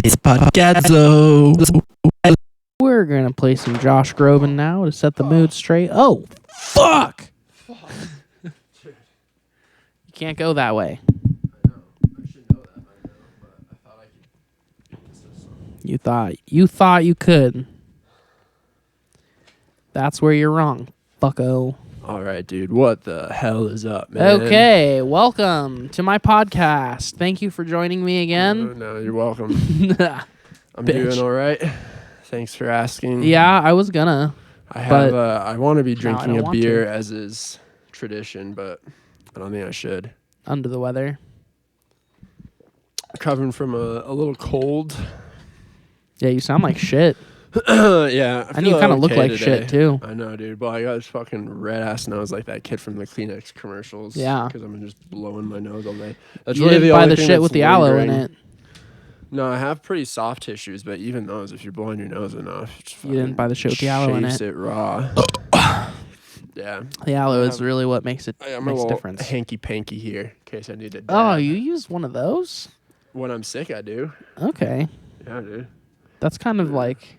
It's podcadzo. We're going to play some Josh Groban now to set the mood straight. Oh, fuck! You can't go that way. I know. I should know that by now, but I thought I could get this to song. You thought you could. That's where you're wrong, fucko. All right, dude. What the hell is up, man? Okay, welcome to my podcast. Thank you for joining me again. No, you're welcome. I'm Bitch. doing all right. Thanks for asking. Yeah, I was gonna. I have. but I want to be now I drinking don't a want beer to. as is tradition, but I don't think I should. Under the weather. Recovering from a little cold. Yeah, you sound like shit. Yeah, And you kind of look like shit, too. I know, dude. But I got this fucking red ass nose like that kid from the Kleenex commercials. Yeah. Because I'm just blowing my nose all day. That's You really didn't the buy only the thing shit that's with the aloe in lingering. it. No, I have pretty soft tissues, but even those, if you're blowing your nose enough, You didn't buy the shit with the aloe in chase it. it raw. Yeah. The aloe is I'm- really what makes it I'm a makes a little difference. hanky panky here in case I need to. Oh, dab. you use one of those? When I'm sick, I do. Okay. Yeah, dude. That's kind of like...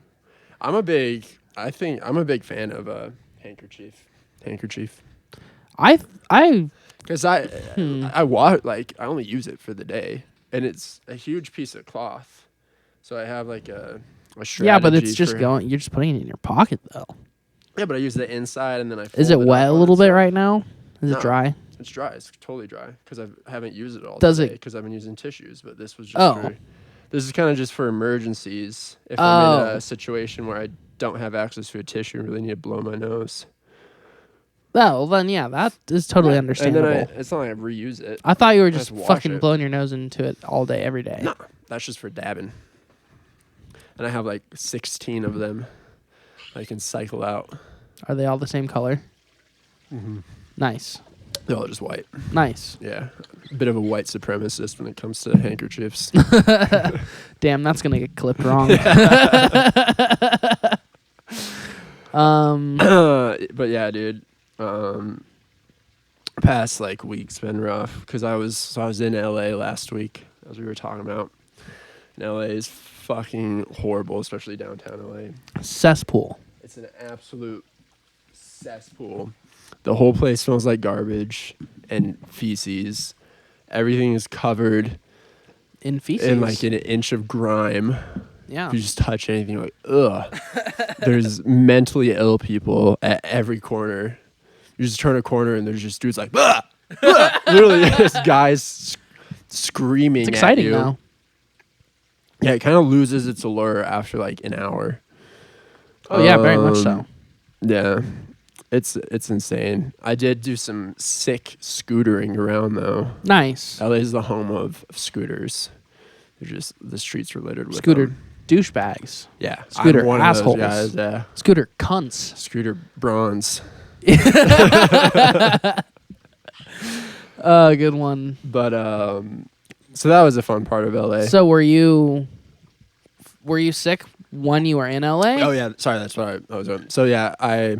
I think I'm a big fan of handkerchief. I Because I only use it for the day, and it's a huge piece of cloth. So I have like a strategy. yeah, but it's just for- going. You're just putting it in your pocket though. Yeah, but I use the inside, and then I. Is fold it up wet a on little bit itself. right now? Is No. it dry? It's dry. It's totally dry because I haven't used it all. Does today it- Because I've been using tissues, but this was just. Oh. This is kind of just for emergencies. If I'm in Oh. a situation where I don't have access to a tissue and really need to blow my nose. Oh, well then yeah, that is totally understandable. And then it's not like I reuse it. I thought you were I just just wash fucking it. blowing your nose into it all day, every day. No, that's just for dabbing. And I have like 16 of them I can cycle out. Are they all the same color? Mm-hmm. Nice. They're all just white. Nice. Yeah. A bit of a white supremacist when it comes to handkerchiefs. Damn, that's gonna get clipped wrong. But yeah, dude. Past like week's been rough because I was in LA last week, as we were talking about. And LA is fucking horrible, especially downtown LA. Cesspool. It's an absolute cesspool. The whole place smells like garbage and feces. Everything is covered In feces. in like an inch of grime. Yeah. If you just touch anything, you're like, ugh. There's mentally ill people at every corner. You just turn a corner and there's just dudes like, ah! Ah! Literally, just guys screaming It's exciting at you. though. Yeah, it kind of loses its allure after like an hour. Oh yeah, very much so. Yeah, it's insane. I did do some sick scootering around though. Nice. LA is the home of scooters. They're just the streets are littered with Scooter them. douchebags. Yeah, Scooter I'm one assholes. of those guys. Yeah, Scooter cunts. scooter bronze. Good one. But so that was a fun part of LA. So were you sick when you were in LA? Oh yeah, sorry, that's what I was doing. So yeah, I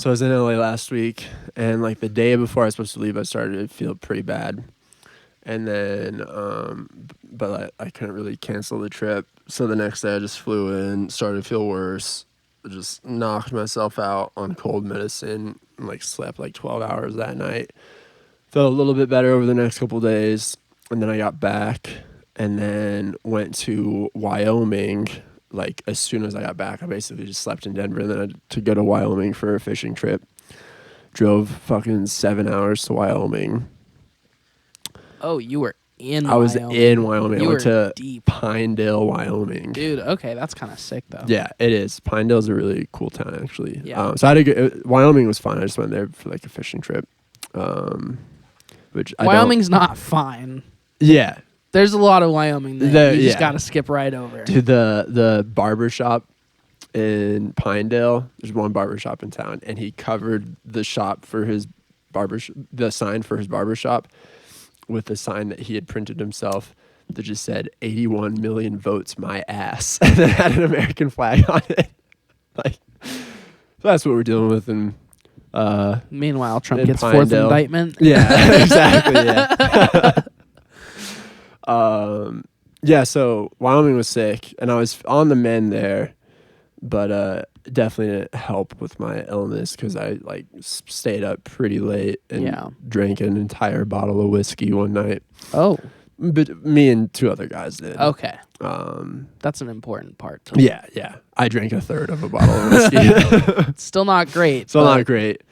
was in LA last week, and like the day before I was supposed to leave, I started to feel pretty bad, and then but I couldn't really cancel the trip. So the next day I just flew in, started to feel worse, just knocked myself out on cold medicine, and like slept like 12 hours that night. Felt a little bit better over the next couple days, and then I got back. And then went to Wyoming. Like as soon as I got back, I basically just slept in Denver. And then I had to go to Wyoming for a fishing trip. Drove fucking 7 hours to Wyoming. Oh, you were in I was Wyoming. in Wyoming. You I went were to deep. Pinedale, Wyoming. Dude, okay, that's kind of sick though. Yeah, it is. Pinedale's a really cool town, actually. Yeah. So I had to go. Wyoming was fun. I just went there for like a fishing trip. Which Wyoming's not fine. Yeah. There's a lot of Wyoming that you just Yeah. gotta skip right over. Dude, the barber shop in Pinedale, there's one barber shop in town, and he covered the shop for his the sign for his barber shop with a sign that he had printed himself that just said 81 million votes my ass and then had an American flag on it. Like, so that's what we're dealing with in Meanwhile, Trump in gets fourth Pinedale. indictment. Yeah, exactly, yeah. Yeah, so Wyoming was sick, and I was on the mend there, but definitely didn't help with my illness because I like stayed up pretty late and drank an entire bottle of whiskey one night. Oh. But me and 2 other guys did. Okay. That's an important part. Yeah. I drank a third of a bottle of whiskey. Still not great. Still not great.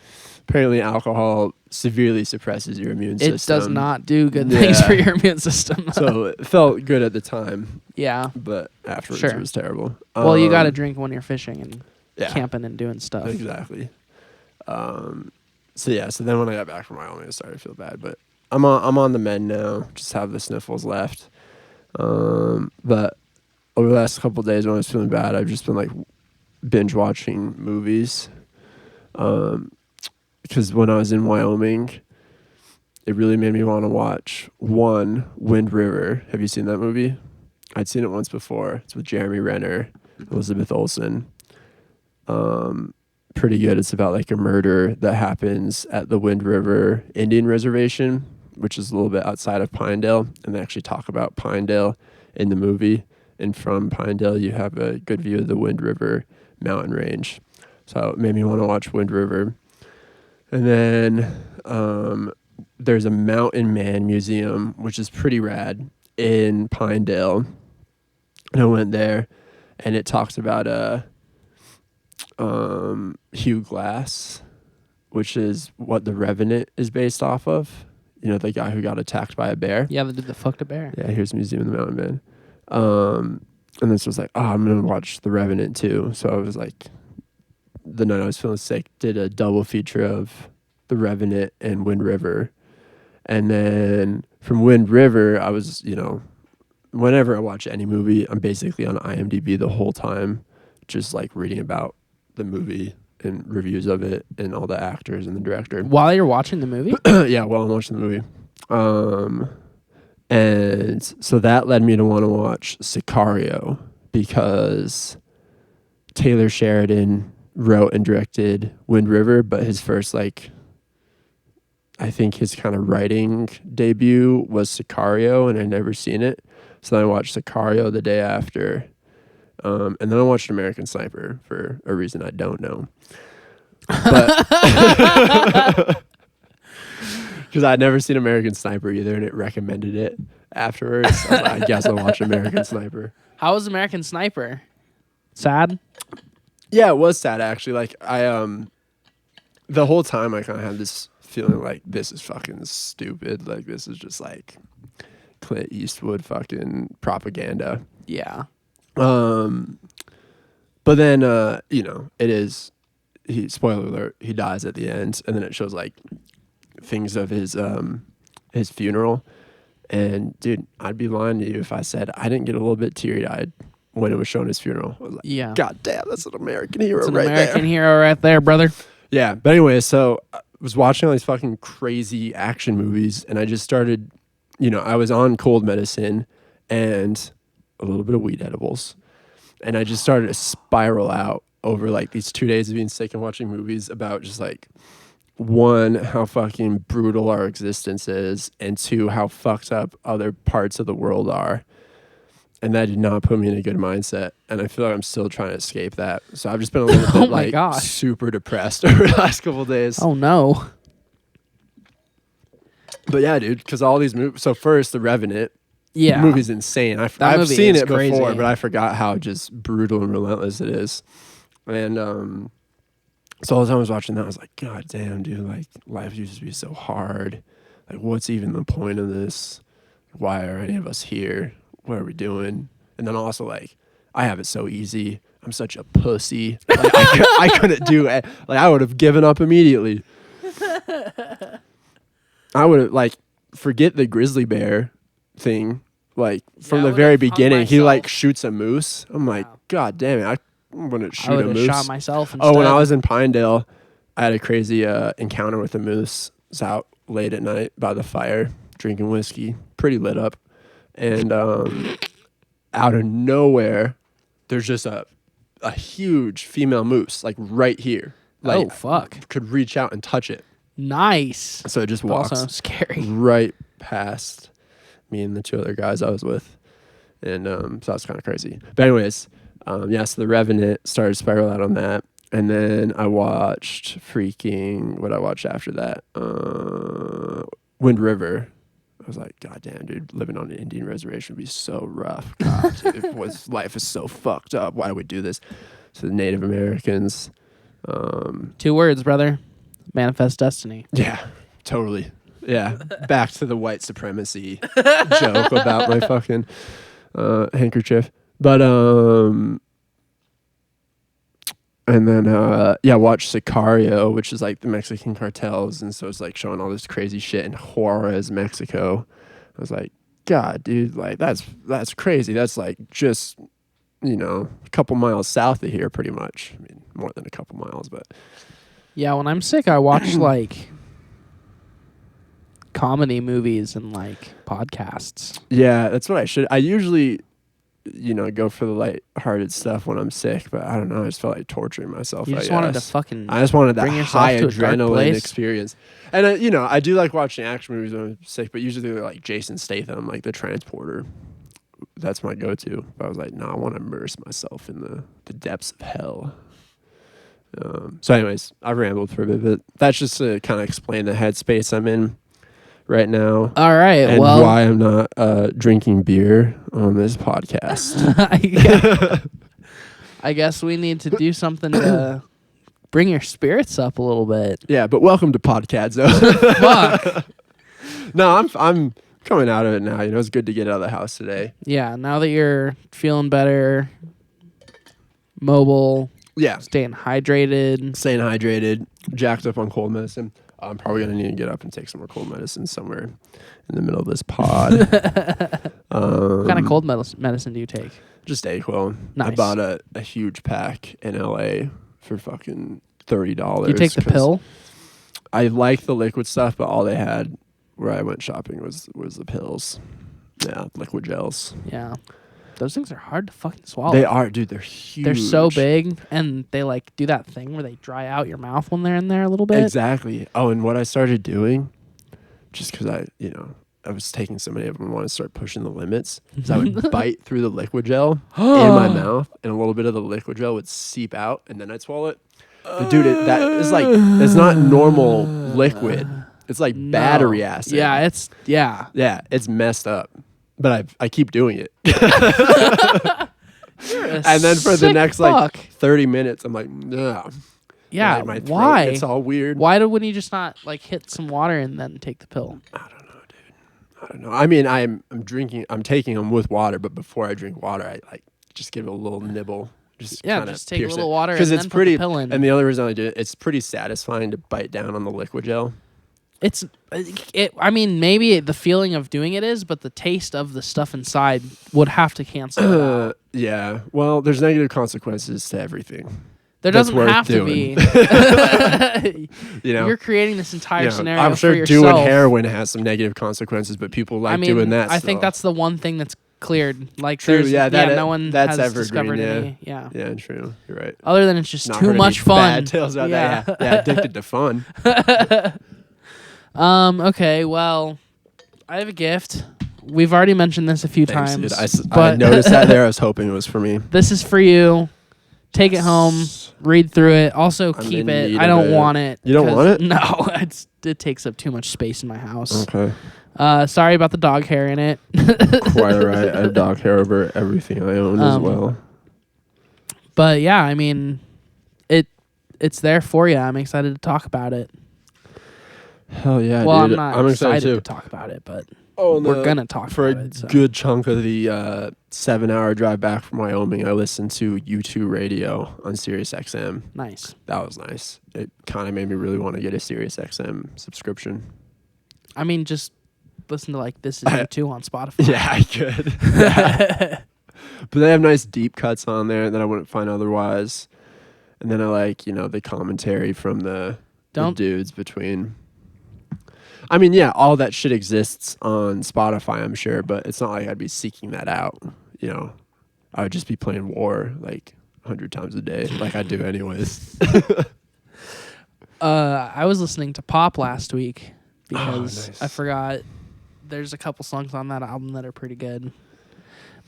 Apparently, alcohol severely suppresses your immune system. It does not do good things for your immune system. So it felt good at the time. Yeah. But afterwards, it was terrible. Well, you got to drink when you're fishing and yeah, camping and doing stuff. Exactly. So then when I got back from Wyoming, I started to feel bad. But I'm on the mend now. Just have the sniffles left. But over the last couple of days when I was feeling bad, I've just been like binge watching movies. Because when I was in Wyoming, it really made me want to watch Wind River. Have you seen that movie? I'd seen it once before. It's with Jeremy Renner, Elizabeth Olsen. Pretty good. It's about like a murder that happens at the Wind River Indian Reservation, which is a little bit outside of Pinedale. And they actually talk about Pinedale in the movie. And from Pinedale, you have a good view of the Wind River mountain range. So it made me want to watch Wind River. And then there's a Mountain Man Museum, which is pretty rad, in Pinedale. And I went there, and it talks about Hugh Glass, which is what The Revenant is based off of. You know, the guy who got attacked by a bear. Yeah, they did the fucked a bear. Yeah, here's Museum of the Mountain Man. And this was like, I'm going to watch The Revenant too. So I was like, the night I was feeling sick, did a double feature of The Revenant and Wind River. And then from Wind River, I was, whenever I watch any movie, I'm basically on IMDb the whole time, just like reading about the movie and reviews of it and all the actors and the director. While you're watching the movie? Yeah, while I'm watching the movie. And so that led me to want to watch Sicario because Taylor Sheridan wrote and directed Wind River, but his first, I think his kind of writing debut was Sicario, and I'd never seen it. So then I watched Sicario the day after. And then I watched American Sniper for a reason I don't know. But because I'd never seen American Sniper either, and it recommended it afterwards. So I was like, I guess I'll watch American Sniper. How was American Sniper? Sad? Yeah, it was sad actually. Like the whole time I kind of had this feeling like this is fucking stupid. Like this is just like Clint Eastwood fucking propaganda. Yeah. But then it is. Spoiler alert, he dies at the end, and then it shows like things of his funeral. And dude, I'd be lying to you if I said I didn't get a little bit teary-eyed when it was showing his funeral. I was like, yeah, God damn, that's an American hero. That's an right American there. hero right there, brother. Yeah, but anyway, so I was watching all these fucking crazy action movies, and I just started, I was on cold medicine and a little bit of weed edibles, and I just started to spiral out over like these 2 days of being sick and watching movies about just like, one, how fucking brutal our existence is, and two, how fucked up other parts of the world are. And that did not put me in a good mindset. And I feel like I'm still trying to escape that. So I've just been a little bit super depressed over the last couple of days. Oh no. But yeah, dude, because all these movies. So first, The Revenant. Yeah. The movie's insane. I've seen it before, but I forgot how just brutal and relentless it is. And so all the time I was watching that, I was like, God damn, dude, like life used to be so hard. Like, what's even the point of this? Why are any of us here? What are we doing? And then also like, I have it so easy. I'm such a pussy. Like, I couldn't do it. Like, I would have given up immediately. I would have forget the grizzly bear thing. Like from the very beginning, he like shoots a moose. I'm like, God damn it. I'm going to shoot a moose. Shot myself instead. Oh, when I was in Pinedale, I had a crazy encounter with a moose. I was out late at night by the fire, drinking whiskey, pretty lit up. And out of nowhere, there's just a huge female moose, like right here. Like, oh, fuck. Could reach out and touch it. Nice. So it just walks also scary. right past me and the 2 other guys I was with. And so that's kind of crazy. But anyways, so The Revenant started Spiral out on that. And then I watched what I watched after that? Wind River. I was like, God damn, dude, living on an Indian reservation would be so rough. God, dude, life is so fucked up. Why do we do this? So the Native Americans. 2 words, brother. Manifest destiny. Yeah, totally. Yeah, back to the white supremacy joke about my fucking handkerchief. But and then watch Sicario, which is like the Mexican cartels, and so it's like showing all this crazy shit in Juarez, Mexico. I was like, God, dude, like that's crazy. That's like just a couple miles south of here, pretty much. I mean, more than a couple miles, but Yeah, when I'm sick, I watch like comedy movies and like podcasts. yeah, that's what I should. I usually go for the light-hearted stuff when I'm sick, but I don't know. I just felt like torturing myself. You just wanted to fucking. I just wanted that bring yourself high to a dark adrenaline place. experience. And I do like watching action movies when I'm sick, but usually they're like Jason Statham, like The Transporter. That's my go-to. But I was like, no, I want to immerse myself in the depths of hell. So, anyways, I've rambled for a bit, but that's just to kind of explain the headspace I'm in right now. All right. And well, why I'm not drinking beer on this podcast. I guess we need to do something to bring your spirits up a little bit. Yeah, but welcome to podcadzo. Fuck. No, I'm coming out of it now. It's good to get out of the house today. Yeah, now that you're feeling better, mobile, Yeah, staying hydrated. staying hydrated, jacked up on cold medicine. I'm probably going to need to get up and take some more cold medicine somewhere in the middle of this pod. What kind of cold medicine do you take? Just Dayquil. I Nice. bought a huge pack in LA for fucking $30. Do you take the 'cause pill? I like the liquid stuff, but all they had where I went shopping was the pills. Yeah, liquid gels. Yeah. Those things are hard to fucking swallow. They are, dude. They're huge. They're so big, and they like do that thing where they dry out your mouth when they're in there a little bit. Exactly. Oh, and what I started doing, just because I was taking so many of them and wanted to start pushing the limits, is I would bite through the liquid gel in my mouth, and a little bit of the liquid gel would seep out, and then I'd swallow it. But dude, that is like, it's not normal liquid. It's like battery acid. Yeah, Yeah, it's messed up. But I keep doing it. And then for the next like 30 minutes, I'm like, no. Yeah, Like, my throat why? It's all weird. Why wouldn't you just not like hit some water and then take the pill? I don't know. I mean, I'm taking them with water, but before I drink water, I like just give it a little nibble. Just take a little water and because then it's put pretty. the pill in. And the only reason I do it's pretty satisfying to bite down on the liquid gel. I mean, maybe the feeling of doing it is, but the taste of the stuff inside would have to cancel it out. Yeah. Well, there's negative consequences to everything. There That's doesn't worth have doing. to be. You're creating this entire scenario I'm sure for yourself. doing heroin has some negative consequences, but people like doing that. I think that's the one thing that's cleared. Like, true. no one that's has evergreen. discovered Yeah. any. Yeah. Yeah, true. You're right. Other than it's just Not too heard much any fun. Bad tales about that. Yeah, addicted to fun. Okay, well, I have a gift. We've already mentioned this a few Thanks, times. dude. I but noticed that there. I was hoping it was for me. This is for you. Take it home. Read through it. Also, I'm keep in it. need I of don't it. want it. You don't want it? No, it takes up too much space in my house. Okay. Sorry about the dog hair in it. Quite all right. I have dog hair over everything I own as well. But yeah, I mean, it's there for you. I'm excited to talk about it. Hell yeah, Well, dude. I'm not I'm excited too. to talk about it, but Oh, we're gonna talk for about a it. So. good chunk of the 7-hour drive back from Wyoming. I listened to U2 radio on Sirius XM. Nice. That was nice. It kind of made me really want to get a Sirius XM subscription. I mean, just listen to like This Is U2 on Spotify. Yeah, I could. But they have nice deep cuts on there that I wouldn't find otherwise. And then I like, the commentary from the dudes between. I mean, yeah, all that shit exists on Spotify, I'm sure, but it's not like I'd be seeking that out. I would just be playing War like 100 times a day, like I do anyways. I was listening to Pop last week because nice. I forgot there's a couple songs on that album that are pretty good.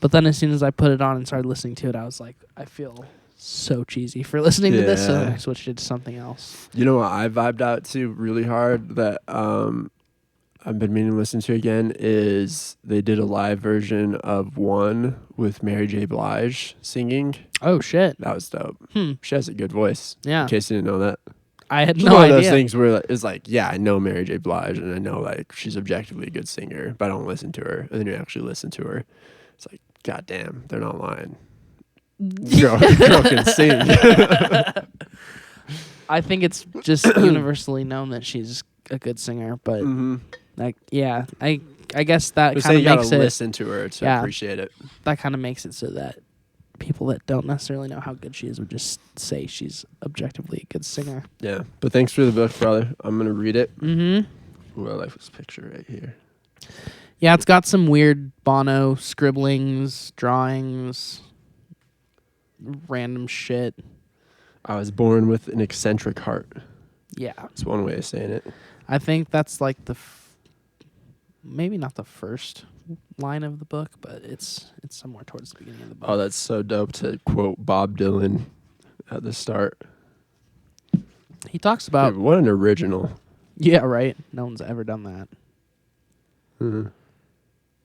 But then as soon as I put it on and started listening to it, I was like, I feel so cheesy for listening to this. So then I switched it to something else. You know what I vibed out to really hard that I've been meaning to listen to again is they did a live version of One with Mary J. Blige singing. Oh, shit. That was dope. She has a good voice. Yeah. In case you didn't know that. I had It's no one idea. of those things where it's like, yeah, I know Mary J. Blige and I know like she's objectively a good singer, but I don't listen to her. And then you actually listen to her. It's like, God damn, they're not lying. Girl can sing. I think it's just universally known that she's a good singer, but like, yeah, I guess that kind of makes it. Listen to her to appreciate it. That kind of makes it so that people that don't necessarily know how good she is would just say she's objectively a good singer. Yeah, but thanks for the book, brother. I'm gonna read it. Mm-hmm. Ooh, I like this picture right here. Yeah, it's got some weird Bono scribblings, drawings, random shit. I was born with an eccentric heart. Yeah. That's one way of saying it. I think that's like maybe not the first line of the book, but it's somewhere towards the beginning of the book. Oh, that's so dope to quote Bob Dylan at the start. He talks about... Dude, what an original. Yeah, right? No one's ever done that. Mm-hmm.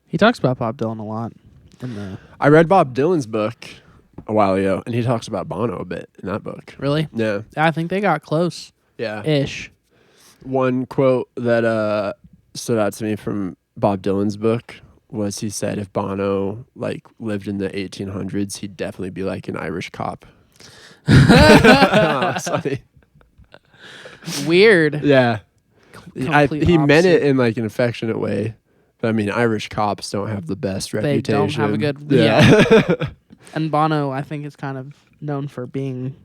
He talks about Bob Dylan a lot. I read Bob Dylan's book a while ago, and he talks about Bono a bit in that book. Really? Yeah. I think they got close. Yeah. Ish. One quote that stood out to me from Bob Dylan's book was he said if Bono like lived in the 1800s, he'd definitely be like an Irish cop. Oh, sorry. Weird. Yeah. He meant it opposite. in like an affectionate way. But I mean, Irish cops don't have the best reputation. They don't have a good... Yeah. And Bono, I think, is kind of known for being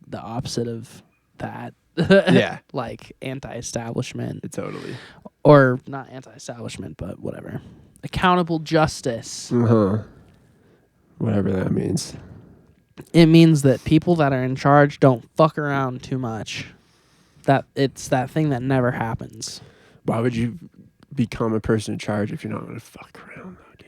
the opposite of that. Yeah. Like anti-establishment. Totally. Or not anti-establishment, but whatever. Accountable justice. Uh-huh. Whatever that means. It means that people that are in charge don't fuck around too much. That it's that thing that never happens. Why would you become a person in charge if you're not going to fuck around, though, dude?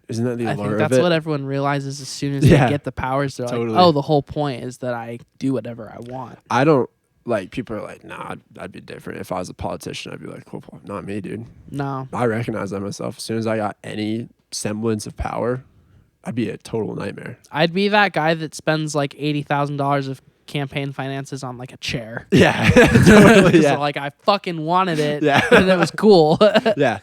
Isn't that the allure I think of that's it? what everyone realizes as soon as they get the powers. They're totally. like, oh, the whole point is that I do whatever I want. I don't, like, people are like, nah, I'd be different. If I was a politician, I'd be like, cool, not me, dude. No. I recognize that myself. As soon as I got any semblance of power, I'd be a total nightmare. I'd be that guy that spends like $80,000 of campaign finances on like a chair. Yeah, totally. Yeah. So, like I fucking wanted it. Yeah. And it was cool. Yeah.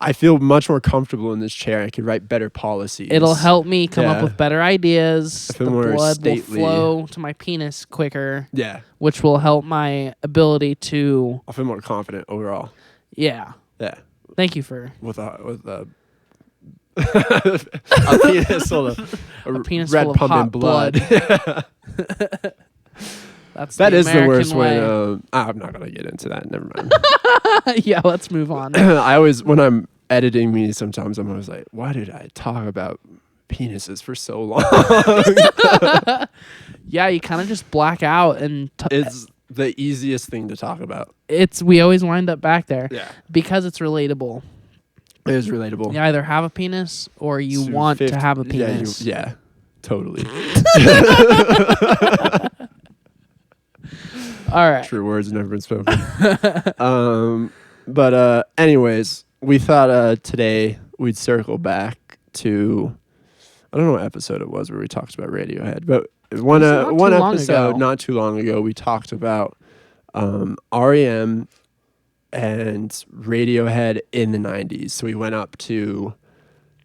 I feel much more comfortable in this chair. I could write better policies. It'll help me come up with better ideas. I feel the more blood stately. will flow to my penis quicker. Yeah. Which will help my ability to... I feel more confident overall. Yeah. Yeah. Thank you for... With a a penis full of a penis red full of pumping hot blood. That is the worst way. way. I'm not gonna get into that. Never mind. Yeah, let's move on. I always, when I'm editing me, sometimes I'm always like, why did I talk about penises for so long? Yeah, you kind of just black out, and it's the easiest thing to talk about. We always wind up back there. Yeah, because it's relatable. it is relatable. You either have a penis or you want to have a penis. Yeah, totally. All right. True words never been spoken. But anyways, we thought today we'd circle back to, I don't know what episode it was where we talked about Radiohead, but one episode not too long ago we talked about REM and Radiohead in the 90s. So we went up to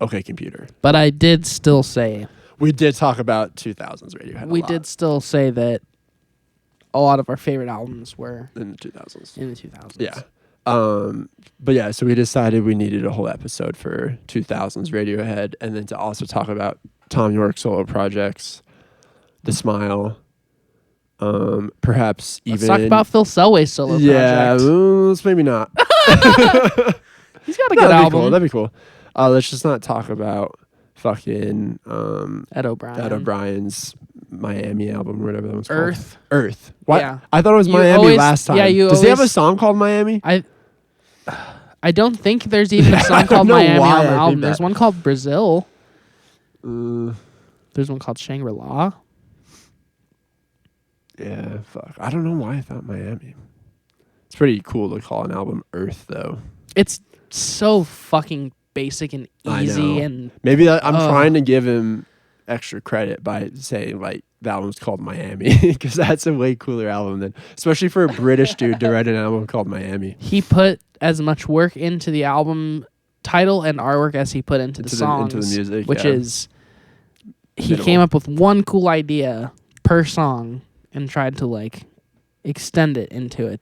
OK Computer. But I did still say... We did talk about 2000s Radiohead We did still say that a lot of our favorite albums were... in the 2000s. In the 2000s. Yeah. But yeah, so we decided we needed a whole episode for 2000s Radiohead, and then to also talk about Tom York's solo projects, The Smile, perhaps Let's even... talk about Phil Selway's solo project. Yeah, let's maybe not. He's got a good album. That'd be cool. Let's just not talk about fucking Ed O'Brien. Ed O'Brien's Miami album, or whatever that one's called. Earth. What? Yeah. I thought it was You Miami always- last time. yeah, you Does he have a always- song called Miami? I don't think there's even a I song don't called know Miami why on the I think album. that. There's one called Brazil. There's one called Shangri-La. Yeah, fuck. I don't know why I thought Miami. It's pretty cool to call an album Earth, though. It's so fucking basic and I easy, know. and Maybe I'm trying to give him extra credit by saying like the album's called Miami because that's a way cooler album than, especially for a British dude to write an album called Miami. he put as much work into the album title and artwork as he put into the songs, into the music, which yeah. is he Minimal. came up with one cool idea per song and tried to like extend it into a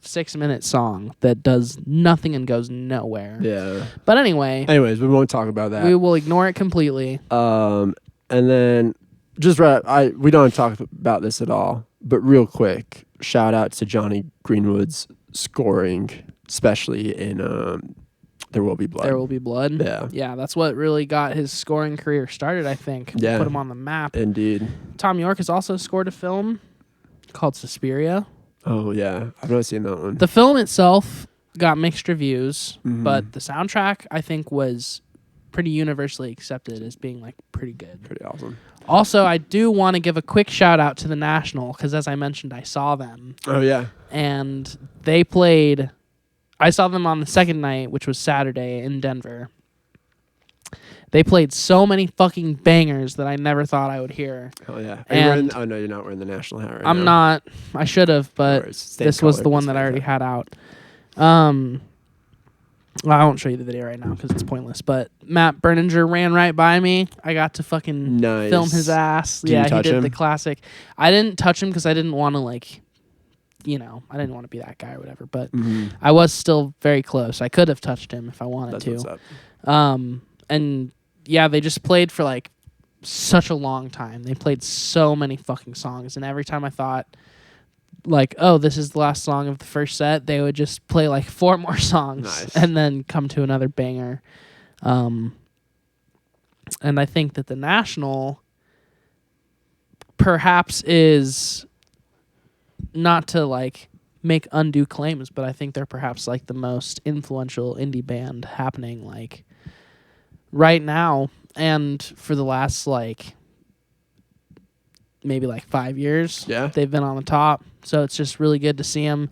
6-minute song that does nothing and goes nowhere. Yeah. But anyway, Anyways, we won't talk about that. we will ignore it completely. And then just we don't talk about this at all, but real quick, shout out to Johnny Greenwood's scoring, especially in There Will Be Blood. There Will Be Blood. Yeah. Yeah, that's what really got his scoring career started, I think. Yeah. Put him on the map. Indeed. Tom York has also scored a film called Suspiria. Oh, yeah. I've not seen that one. The film itself got mixed reviews, Mhm. but the soundtrack, I think, was pretty universally accepted as being like pretty good. Pretty awesome. Also, I do want to give a quick shout out to the National because, as I mentioned, I saw them Oh, yeah. and they played. I saw them on the second night, which was Saturday in Denver. They played so many fucking bangers that I never thought I would hear. Hell yeah. And oh, no, you're not wearing the national hat right now. I'm not. I should have, but worries. Same this was color, the one it's that I already fantastic. had out. Well, I won't show you the video right now because it's pointless. But Matt Berninger ran right by me. I got to fucking Nice. film his ass. Did you yeah, touch he did him? the classic. I didn't touch him because I didn't want to like, I didn't want to be that guy or whatever. But Mhm. I was still very close. I could have touched him if I wanted That's to. what's up. And yeah, they just played for like such a long time. They played so many fucking songs, and every time I thought like, oh, this is the last song of the first set, they would just play like 4 more songs Nice. and then come to another banger. And I think that the National perhaps is not to like make undue claims, but I think they're perhaps like the most influential indie band happening like right now and for the last like maybe like 5 years. Yeah. They've been on the top. So it's just really good to see them.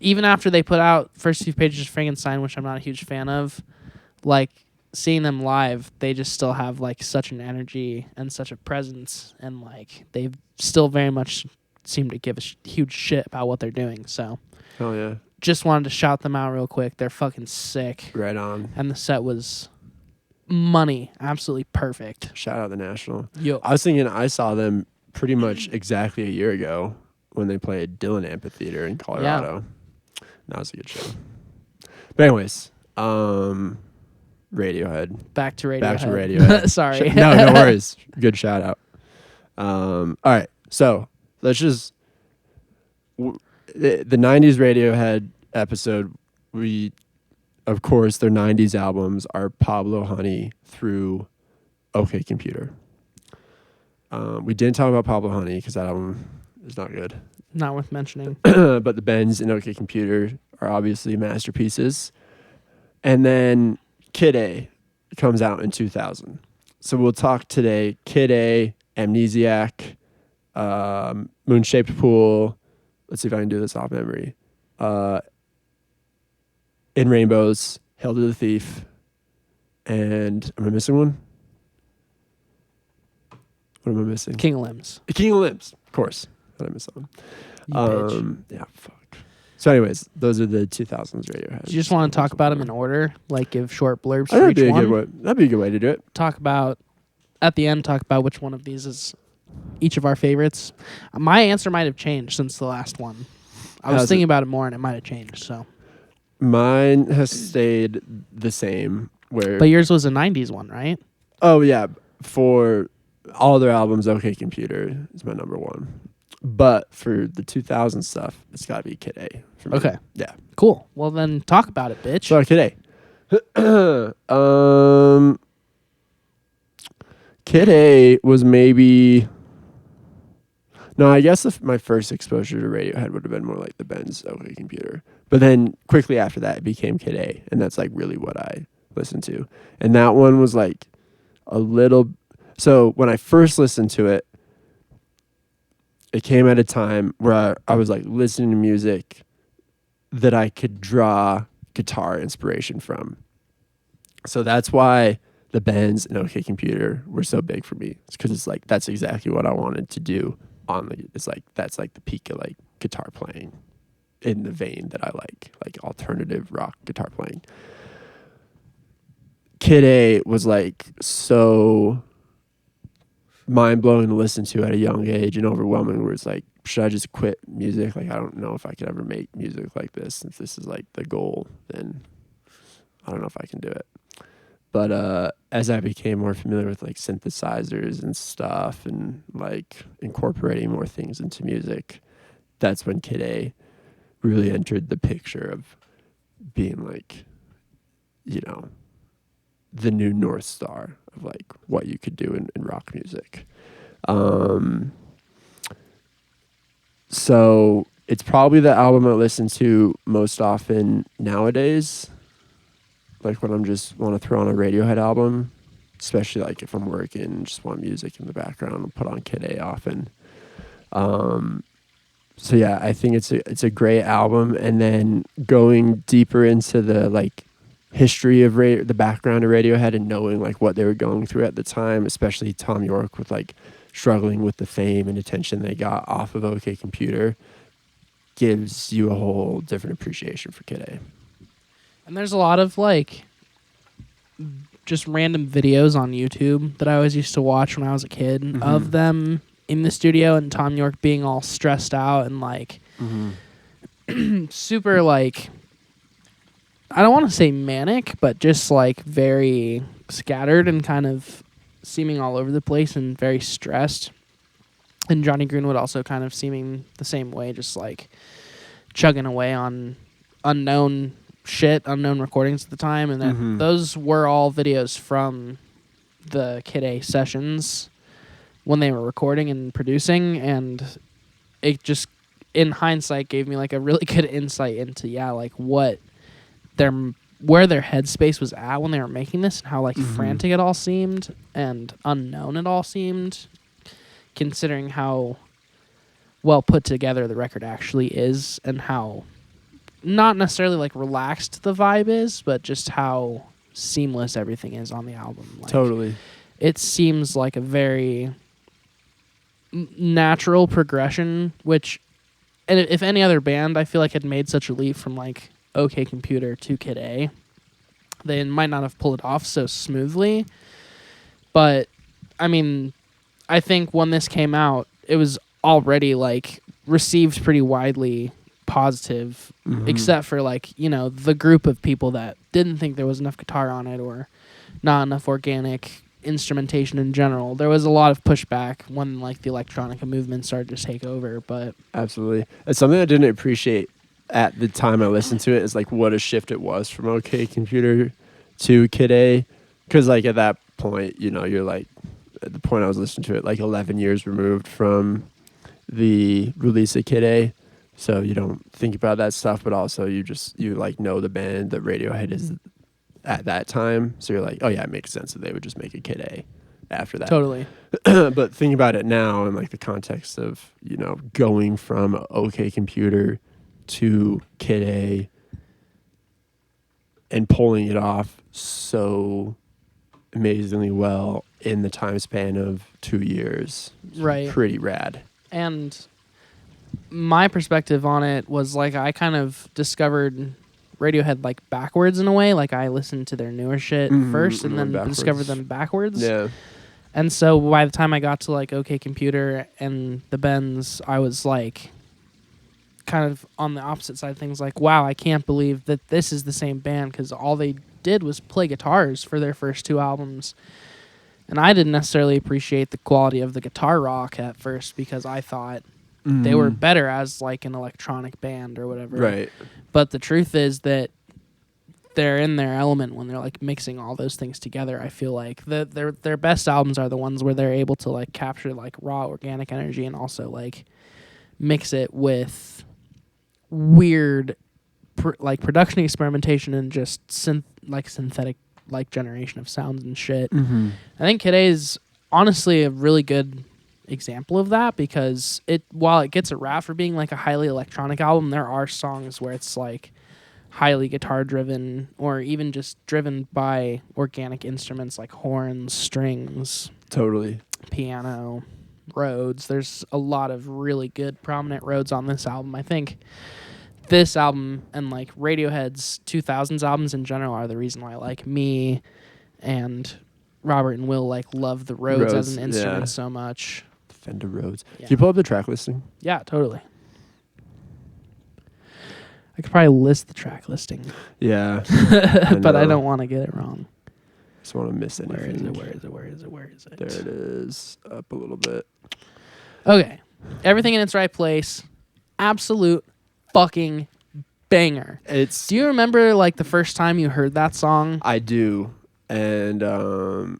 Even after they put out First Few Pages of Frankenstein, which I'm not a huge fan of, like seeing them live, they just still have like such an energy and such a presence. And like they still very much seem to give a huge shit about what they're doing. So Hell yeah. just wanted to shout them out real quick. They're fucking sick. Right on. And the set was money. Absolutely perfect. Shout out the national. Yo. I was thinking I saw them pretty much exactly a year ago when they played Dillon Amphitheater in Colorado. That was a good show. But anyways, Radiohead. Back to Radiohead. Back to Radiohead. Sorry. No worries. Good shout out. All right. So let's just the 90s Radiohead episode. Of course, their 90s albums are Pablo Honey through OK Computer. We didn't talk about Pablo Honey because that album is not good. Not worth mentioning. But the Bends and OK Computer are obviously masterpieces. And then Kid A comes out in 2000. So we'll talk today Kid A, Amnesiac, Moon-Shaped Pool. Let's see if I can do this off memory. In Rainbows, Hail to the Thief, and am I missing one? What am I missing? King of Limbs. King of Limbs, of course. How did I miss that one? You bitch. Yeah, fuck. So anyways, those are the 2000s Radiohead. Do you just want to talk about them in order? Like give short blurbs for That'd each be a one? good way. That'd be a good way to do it. Talk about, at the end, talk about which one of these is each of our favorites. My answer might have changed since the last one. I was Has thinking it? about it more and it might have changed. So, Mine has stayed the same. Where but yours was a 90s one, right? oh yeah, for all their albums, OK Computer is my number one. But for the 2000 stuff, it's got to be Kid A. For me. Okay. Yeah. Cool. Well, then talk about it, bitch. So Kid A. Kid A was maybe. No, I guess my first exposure to Radiohead would have been more like the Ben's OK Computer. But then quickly after that, it became Kid A, and that's like really what I listened to. And that one was like a little. So when I first listened to it, it came at a time where I was like listening to music that I could draw guitar inspiration from. So that's why the Bends and OK Computer were so big for me. It's because it's like that's exactly what I wanted to do it's like that's like the peak of like guitar playing in the vein that I like alternative rock guitar playing. Kid A was like so mind-blowing to listen to at a young age and overwhelming, where it's like, should I just quit music? Like, I don't know if I could ever make music like this. If this is like the goal, then I don't know if I can do it. But as I became more familiar with like synthesizers and stuff and like incorporating more things into music, that's when Kid A really entered the picture of being like, you know, the new North Star of like what you could do in rock music. So it's probably the album I listen to most often nowadays. Like when I'm just want to throw on a Radiohead album, especially like if I'm working and just want music in the background, I'll put on Kid A often. So yeah, I think it's a great album. And then going deeper into the like history of the background of Radiohead and knowing like what they were going through at the time, especially Tom York with like struggling with the fame and attention they got off of OK Computer, gives you a whole different appreciation for Kid A. And there's a lot of like just random videos on YouTube that I always used to watch when I was a kid of them in the studio and Tom York being all stressed out and like super like, I don't want to say manic, but just like very scattered and kind of seeming all over the place and very stressed. And Johnny Greenwood also kind of seeming the same way, just like chugging away on unknown recordings at the time. And then those were all videos from the Kid A sessions when they were recording and producing. And it just, in hindsight, gave me like a really good insight into, like what where their headspace was at when they were making this and how like frantic it all seemed and unknown it all seemed, considering how well put together the record actually is and how not necessarily like relaxed the vibe is, but just how seamless everything is on the album. Like, Totally. It seems like a very natural progression, which, and if any other band I feel like had made such a leap from like OK Computer to Kid A, they might not have pulled it off so smoothly. But I mean, I think when this came out, it was already like received pretty widely positive, except for like, you know, the group of people that didn't think there was enough guitar on it or not enough organic instrumentation in general. There was a lot of pushback when like the electronica movement started to take over. But absolutely, it's something I didn't appreciate at the time I listened to it, is like what a shift it was from OK Computer to Kid A, because like at that point, you know, you're like, at the point I was listening to it, like 11 years removed from the release of Kid A, so you don't think about that stuff, but also you like know the band that Radiohead is at that time, so you're like, oh yeah, it makes sense that they would just make a Kid A after that. Totally. But think about it now in like the context of, you know, going from OK Computer to Kid A and pulling it off so amazingly well in the time span of 2 years. Right. Pretty rad. And my perspective on it was like I kind of discovered Radiohead like backwards in a way. Like I listened to their newer shit first and then discovered them backwards. Yeah. And so by the time I got to like OK Computer and the Bends, I was like kind of on the opposite side of things, like, wow, I can't believe that this is the same band, because all they did was play guitars for their first two albums. And I didn't necessarily appreciate the quality of the guitar rock at first, because I thought they were better as like an electronic band or whatever. Right. But the truth is that they're in their element when they're like mixing all those things together. I feel like their best albums are the ones where they're able to like capture like raw organic energy and also like mix it with weird like production experimentation and just synthetic like generation of sounds and shit. I think Kid A's honestly a really good example of that because while it gets a rap for being like a highly electronic album, there are songs where it's like highly guitar driven or even just driven by organic instruments like horns, strings, Totally. piano, Rhodes. There's a lot of really good prominent Rhodes on this album. I think this album and like Radiohead's 2000s albums in general are the reason why like me and Robert and Will like love the Rhodes as an instrument so much. Fender Rhodes. Yeah. Can you pull up the track listing? Yeah, totally. I could probably list the track listing. Yeah. But I don't want to get it wrong. Just want to miss anything. Where is it? There it is. Up a little bit. Okay. Everything in its right place. Absolute fucking banger. Do you remember like the first time you heard that song? I do. And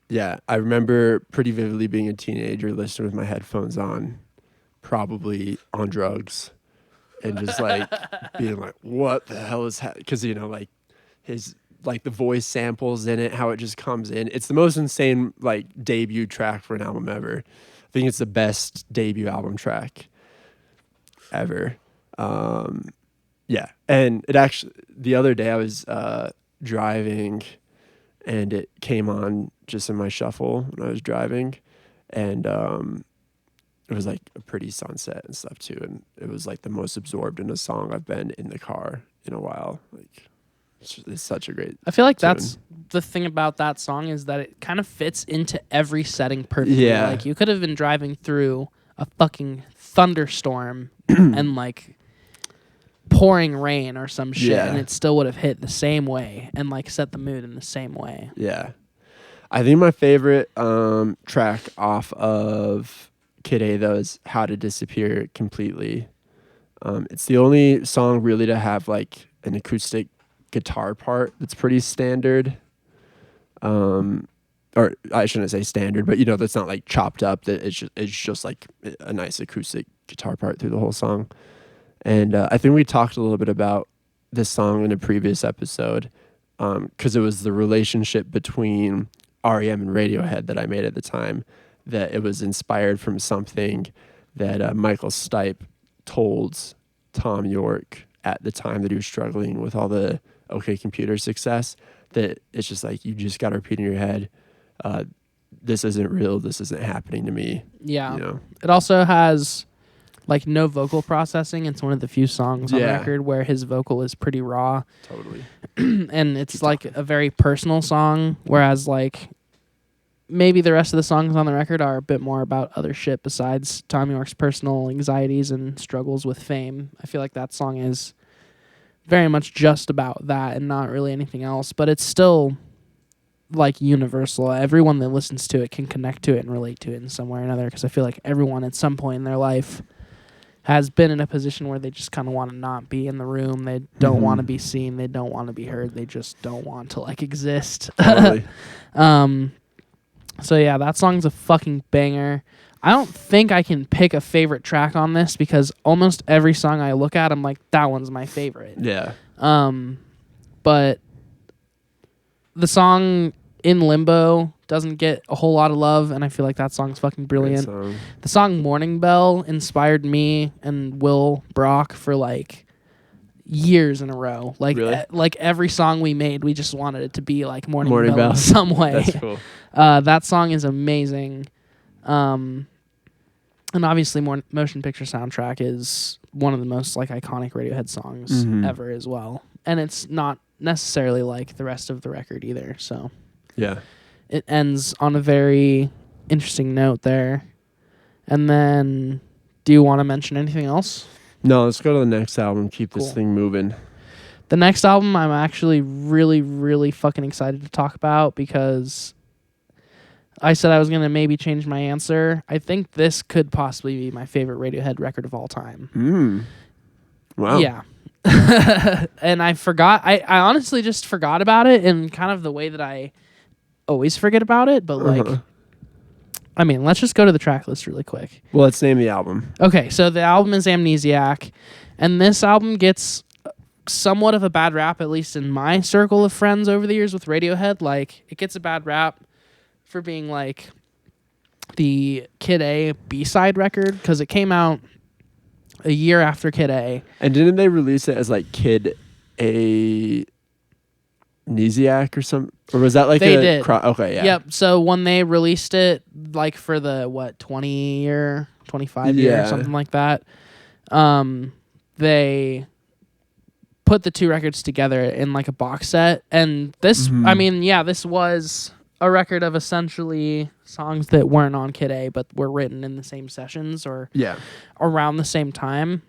yeah, I remember pretty vividly being a teenager listening with my headphones on, probably on drugs, and just like being like, what the hell is happening? Because, you know, like his, like the voice samples in it, how it just comes in. It's the most insane like debut track for an album ever. I think it's the best debut album track ever. Yeah. And it actually, the other day I was driving and it came on just in my shuffle when I was driving, and it was like a pretty sunset and stuff too, and it was like the most absorbed in a song I've been in the car in a while. Like it's such a great I feel like tune. that's the thing about that song is that it kind of fits into every setting perfectly. Yeah. Like you could have been driving through a fucking thunderstorm and like pouring rain or some shit, and it still would have hit the same way and like set the mood in the same way. Yeah. I think my favorite track off of Kid A though is How to Disappear Completely. It's the only song really to have like an acoustic guitar part that's pretty standard. Or I shouldn't say standard, but you know, that's not like chopped up, that it's just like a nice acoustic guitar part through the whole song. And I think we talked a little bit about this song in a previous episode, because it was the relationship between REM and Radiohead that I made at the time, that it was inspired from something that Michael Stipe told Tom York at the time that he was struggling with all the OK Computer success, that it's just like, you just got to repeat in your head, this isn't real, this isn't happening to me. Yeah. You know? It also has like no vocal processing. It's one of the few songs on the record where his vocal is pretty raw. Totally. And it's like a very personal song, whereas like maybe the rest of the songs on the record are a bit more about other shit besides Tom York's personal anxieties and struggles with fame. I feel like that song is very much just about that and not really anything else, but it's still like universal. Everyone that listens to it can connect to it and relate to it in some way or another, because I feel like everyone at some point in their life has been in a position where they just kind of want to not be in the room. They don't want to be seen. They don't want to be heard. They just don't want to like exist. Totally. So yeah, that song's a fucking banger. I don't think I can pick a favorite track on this because almost every song I look at, I'm like, that one's my favorite. Yeah. But the song In Limbo doesn't get a whole lot of love, and I feel like that song's fucking brilliant. Song. The song Morning Bell inspired me and Will Brock for like years in a row. Like Really? Like every song we made, we just wanted it to be like Morning Morning Bell Bell. in some way. That's cool. That song is amazing. And obviously Motion Picture Soundtrack is one of the most like iconic Radiohead songs ever as well. And it's not necessarily like the rest of the record either, so Yeah. it ends on a very interesting note there. And then, do you want to mention anything else? No, let's go to the next album. Keep this Cool. thing moving. The next album I'm actually really, really fucking excited to talk about because I said I was going to maybe change my answer. I think this could possibly be my favorite Radiohead record of all time. Wow. Yeah. And I forgot. I honestly just forgot about it in kind of the way that I always forget about it. But like, I mean, let's just go to the track list really quick. Well, let's name the album. Okay, so the album is Amnesiac, and this album gets somewhat of a bad rap, at least in my circle of friends over the years with Radiohead. Like, it gets a bad rap for being like the Kid A B-side record because it came out a year after Kid A. And didn't they release it as like Kid A Amnesiac or something? Or was that like they did. Okay, yeah. Yep. So when they released it, like for the 25 year, something like that, they put the two records together in like a box set. And this, I mean, this was a record of essentially songs that weren't on Kid A, but were written in the same sessions or around the same time.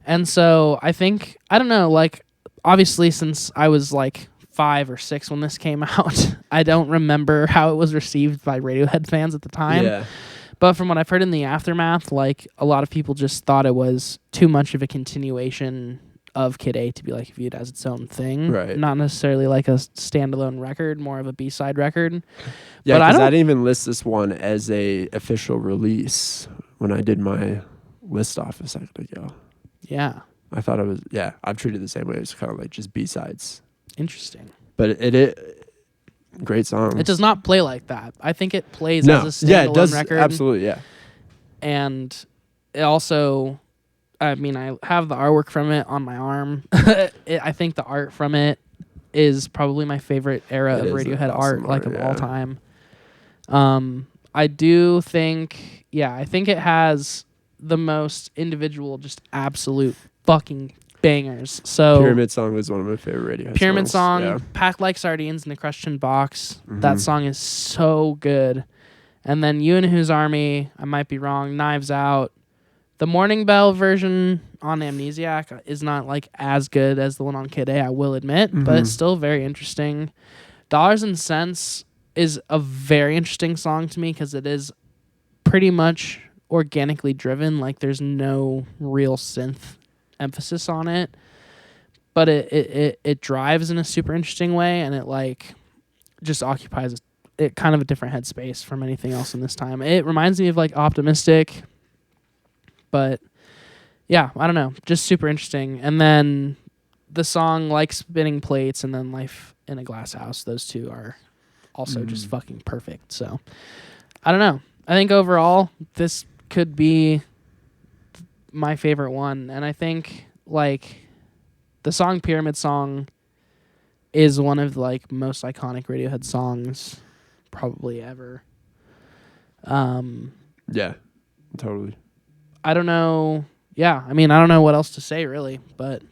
And so I think, I don't know, like, obviously since I was like 5 or 6 when this came out, I don't remember how it was received by Radiohead fans at the time. Yeah. But from what I've heard in the aftermath, like, a lot of people just thought it was too much of a continuation of Kid A to be like viewed as its own thing. Right. Not necessarily like a standalone record, more of a B-side record. Yeah, but because I didn't even list this one as a official release when I did my list off a second ago. Yeah. I thought it was, I've treated it the same way. It's kind of like just B-sides. Interesting. But it great song. It does not play like that. I think it plays as a standalone record. Absolutely, yeah. And it also, I mean, I have the artwork from it on my arm. I think the art from it is probably my favorite era of Radiohead art, like of all time. I do think, I think it has the most individual, just absolute fucking bangers. So Pyramid Song was one of my favorite Radiohead Pyramid songs. Song, Packed Like Sardines in the Crushed Tin Box. That song is so good. And then You and Whose Army, I might be wrong, Knives Out. The Morning Bell version on Amnesiac is not like as good as the one on Kid A, I will admit, but it's still very interesting. Dollars and Cents is a very interesting song to me because it is pretty much organically driven. Like, there's no real synth emphasis on it, but it drives in a super interesting way, and it like just occupies it kind of a different headspace from anything else in this time. It reminds me of like Optimistic, but yeah, I don't know, just super interesting. And then the song Like Spinning Plates and then Life in a Glass House, those two are also just fucking perfect. So I don't know, I think overall this could be my favorite one. And I think like the song Pyramid Song is one of like most iconic Radiohead songs probably ever. Yeah, totally. I don't know. Yeah, I mean, I don't know what else to say really, but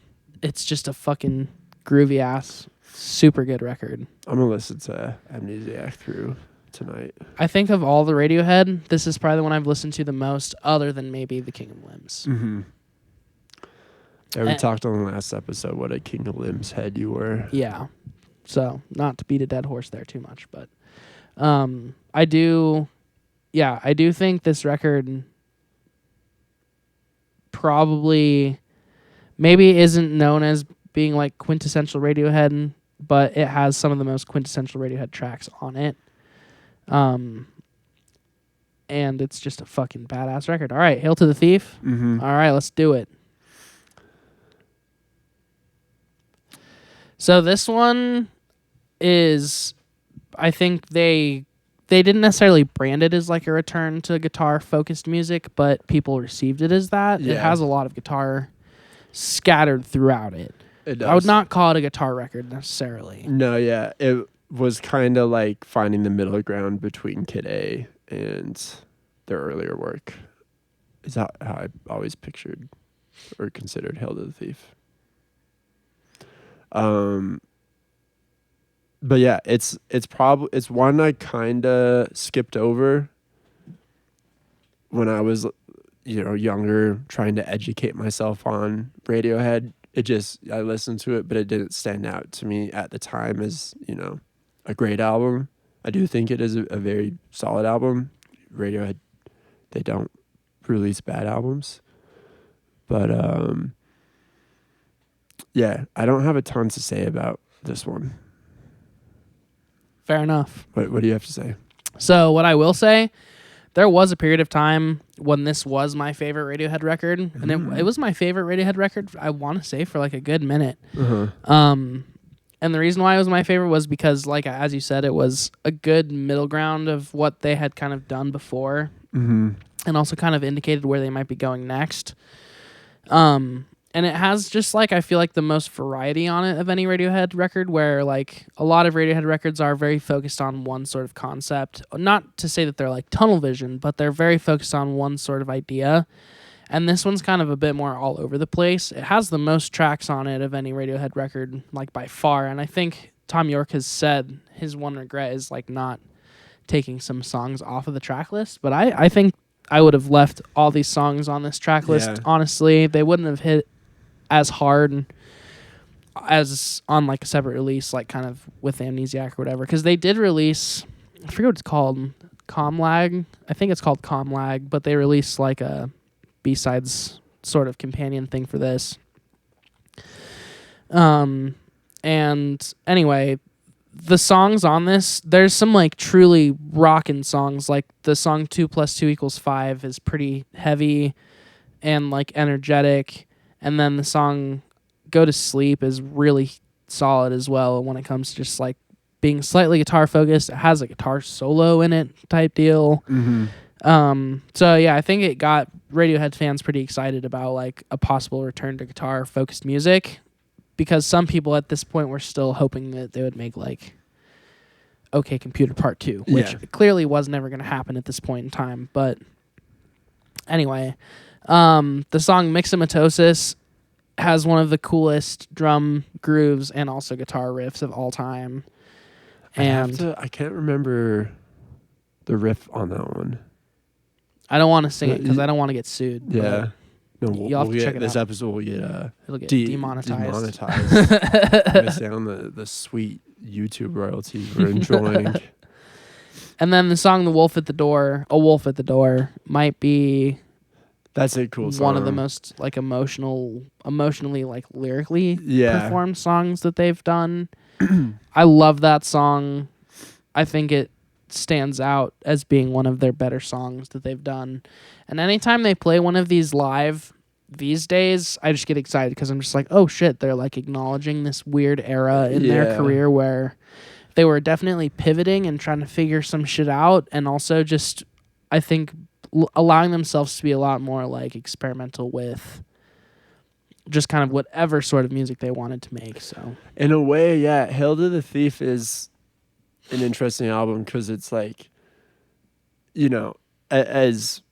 it's just a fucking groovy ass, super good record. I'm gonna listen to Amnesiac through tonight. I think of all the Radiohead, this is probably the one I've listened to the most, other than maybe The King of Limbs. Yeah, we talked on the last episode what a King of Limbs head you were. Yeah. So, not to beat a dead horse there too much, but I do think this record probably maybe isn't known as being like quintessential Radiohead, but it has some of the most quintessential Radiohead tracks on it. And it's just a fucking badass record. All right, Hail to the Thief. All right, let's do it. So this one is, I think they didn't necessarily brand it as like a return to guitar-focused music, but people received it as that. Yeah. It has a lot of guitar scattered throughout it. It does. I would not call it a guitar record necessarily. No, yeah. It was kind of like finding the middle ground between Kid A and their earlier work. Is that how I always pictured or considered Hail to the Thief. But yeah, it's one I kind of skipped over when I was, younger, trying to educate myself on Radiohead. I listened to it, but it didn't stand out to me at the time as, a great album. I do think it is a very solid album. Radiohead, they don't release bad albums. But, yeah, I don't have a ton to say about this one. Fair enough. What do you have to say? So what I will say, there was a period of time when this was my favorite Radiohead record, and it was my favorite Radiohead record, I want to say, for like a good minute. And the reason why it was my favorite was because, like as you said, it was a good middle ground of what they had kind of done before, Mm-hmm. and also kind of indicated where they might be going next. And it has just like I feel like the most variety on it of any Radiohead record, where like a lot of Radiohead records are very focused on one sort of concept. Not to say that they're like tunnel vision, but they're very focused on one sort of idea. And this one's kind of a bit more all over the place. It has the most tracks on it of any Radiohead record, like by far. And I think Tom York has said his one regret is like not taking some songs off of the track list. But I think I would have left all these songs on this track list. Yeah. Honestly, they wouldn't have hit as hard as on like a separate release, like kind of with Amnesiac or whatever. Because they did release, I forget what it's called, Comlag. I think it's called Comlag, but they released like a B-sides sort of companion thing for this. And anyway, the songs on this, there's some like truly rockin' songs. Like the song 2 + 2 = 5 is pretty heavy and like energetic. And then the song Go to Sleep is really solid as well when it comes to just like being slightly guitar focused. It has a guitar solo in it type deal. Mm-hmm. So yeah, I think it got Radiohead fans pretty excited about like a possible return to guitar focused music, because some people at this point were still hoping that they would make like OK Computer Part 2, which clearly was never going to happen at this point in time. But anyway, the song Myxomatosis has one of the coolest drum grooves and also guitar riffs of all time. And I can't remember the riff on that one. I don't want to sing it because I don't want to get sued. Yeah. No, you'll have to check it this out. episode will get It'll get demonetized. Miss out on the sweet YouTube royalties we're enjoying. And then the song "The Wolf at the Door," "A Wolf at the Door," might be that's a cool song. One of the most like emotionally like lyrically Yeah. performed songs that they've done. I love that song. I think it stands out as being one of their better songs that they've done. And anytime they play one of these live these days, I just get excited because I'm just like, oh shit, they're like acknowledging this weird era in their career where they were definitely pivoting and trying to figure some shit out, and also just I think allowing themselves to be a lot more like experimental with just kind of whatever sort of music they wanted to make. So in a way, yeah, Hail to the Thief is an interesting album because it's like, you know, as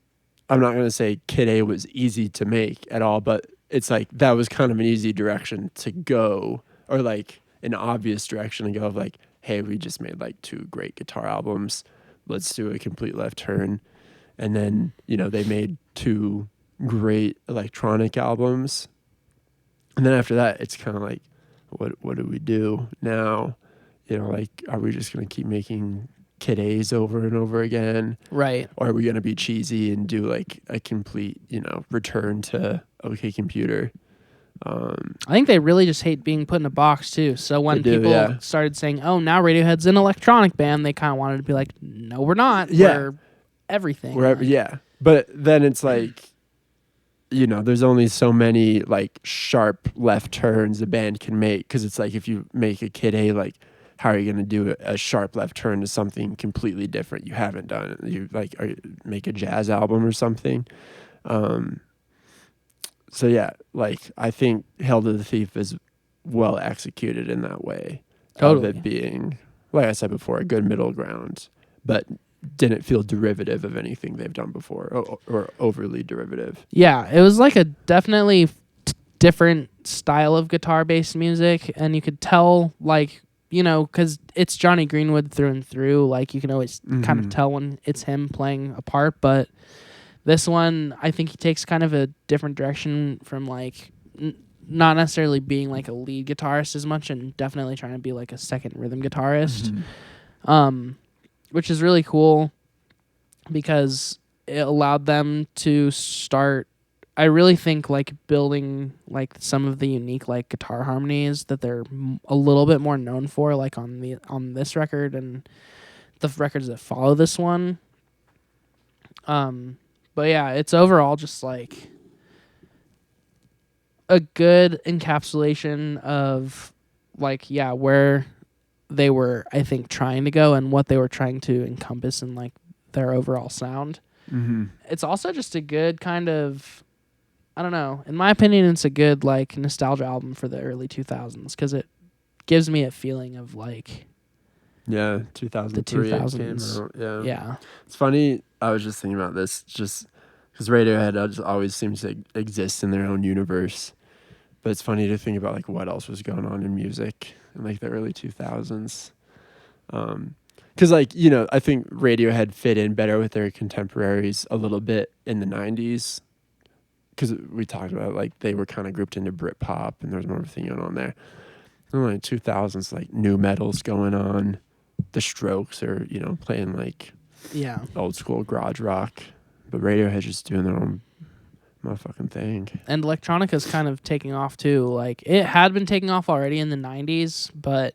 I'm not going to say Kid A was easy to make at all, but it's like that was kind of an easy direction to go, or like an obvious direction to go of like, hey, we just made like 2 great guitar albums. Let's do a complete left turn. And then, you know, they made 2 great electronic albums. And then after that, it's kind of like, what do we do now? You know, like, are we just going to keep making Kid A's over and over again? right. Or are we going to be cheesy and do like a complete, you know, return to OK Computer? I think they really just hate being put in a box too. So when people started saying, "Oh, now Radiohead's an electronic band," they kind of wanted to be like, "No, we're not. Yeah. We're everything." Yeah. But then it's like, you know, there's only so many like sharp left turns a band can make, because it's like if you make a Kid A, like, how are you going to do a sharp left turn to something completely different you haven't done? You like make a jazz album or something. So yeah, like I think Hail to the Thief is well executed in that way. Totally. Of it being, like I said before, a good middle ground, but didn't feel derivative of anything they've done before, or overly derivative. Yeah, it was like a definitely different style of guitar-based music, and you could tell, like, you know, because it's Johnny Greenwood through and through. Like, you can always kind of tell when it's him playing a part, but this one, I think he takes kind of a different direction from, like, not necessarily being, like, a lead guitarist as much, and definitely trying to be, like, a second rhythm guitarist, which is really cool because it allowed them to start, I really think, like, building, like, some of the unique, like, guitar harmonies that they're a little bit more known for, like, on this record and the records that follow this one. But yeah, it's overall just like a good encapsulation of like where they were, I think, trying to go and what they were trying to encompass in like their overall sound. It's also just a good kind of, I don't know, in my opinion, it's a good like nostalgia album for the early 2000s because it gives me a feeling of like 2003 the it 2000s. came out. Yeah. It's funny, I was just thinking about this just because Radiohead just always seems to exist in their own universe, but it's funny to think about like what else was going on in music in like the early 2000s. Because like, you know, I think Radiohead fit in better with their contemporaries a little bit in the 90s because we talked about like they were kind of grouped into Britpop and there was more of a thing going on there. In the 2000s, like new metal's going on. The Strokes are, you know, playing like old school garage rock, but Radiohead's just doing their own motherfucking thing. And electronica's kind of taking off too. Like it had been taking off already in the 90s, but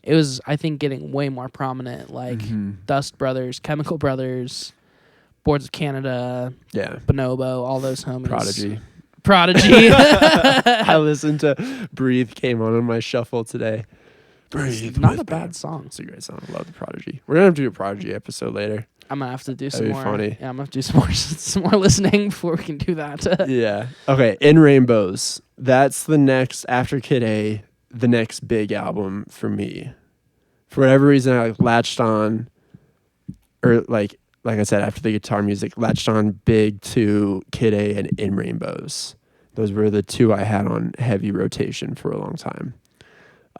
it was, I think, getting way more prominent. Like Dust Brothers, Chemical Brothers, Boards of Canada, Bonobo, all those homies. Prodigy. I listened to Breathe came on my shuffle today. Breathe. Not a bad song. It's a great song. I love the Prodigy. We're gonna have to do a Prodigy episode later. I'm gonna have to do That'd some be more. funny. Yeah, I'm gonna have to do some more listening before we can do that. Yeah. Okay. In Rainbows. That's the next after Kid A. The next big album for me. For whatever reason, I latched on, or like I said, after the guitar music, latched on big to Kid A and In Rainbows. Those were the two I had on heavy rotation for a long time.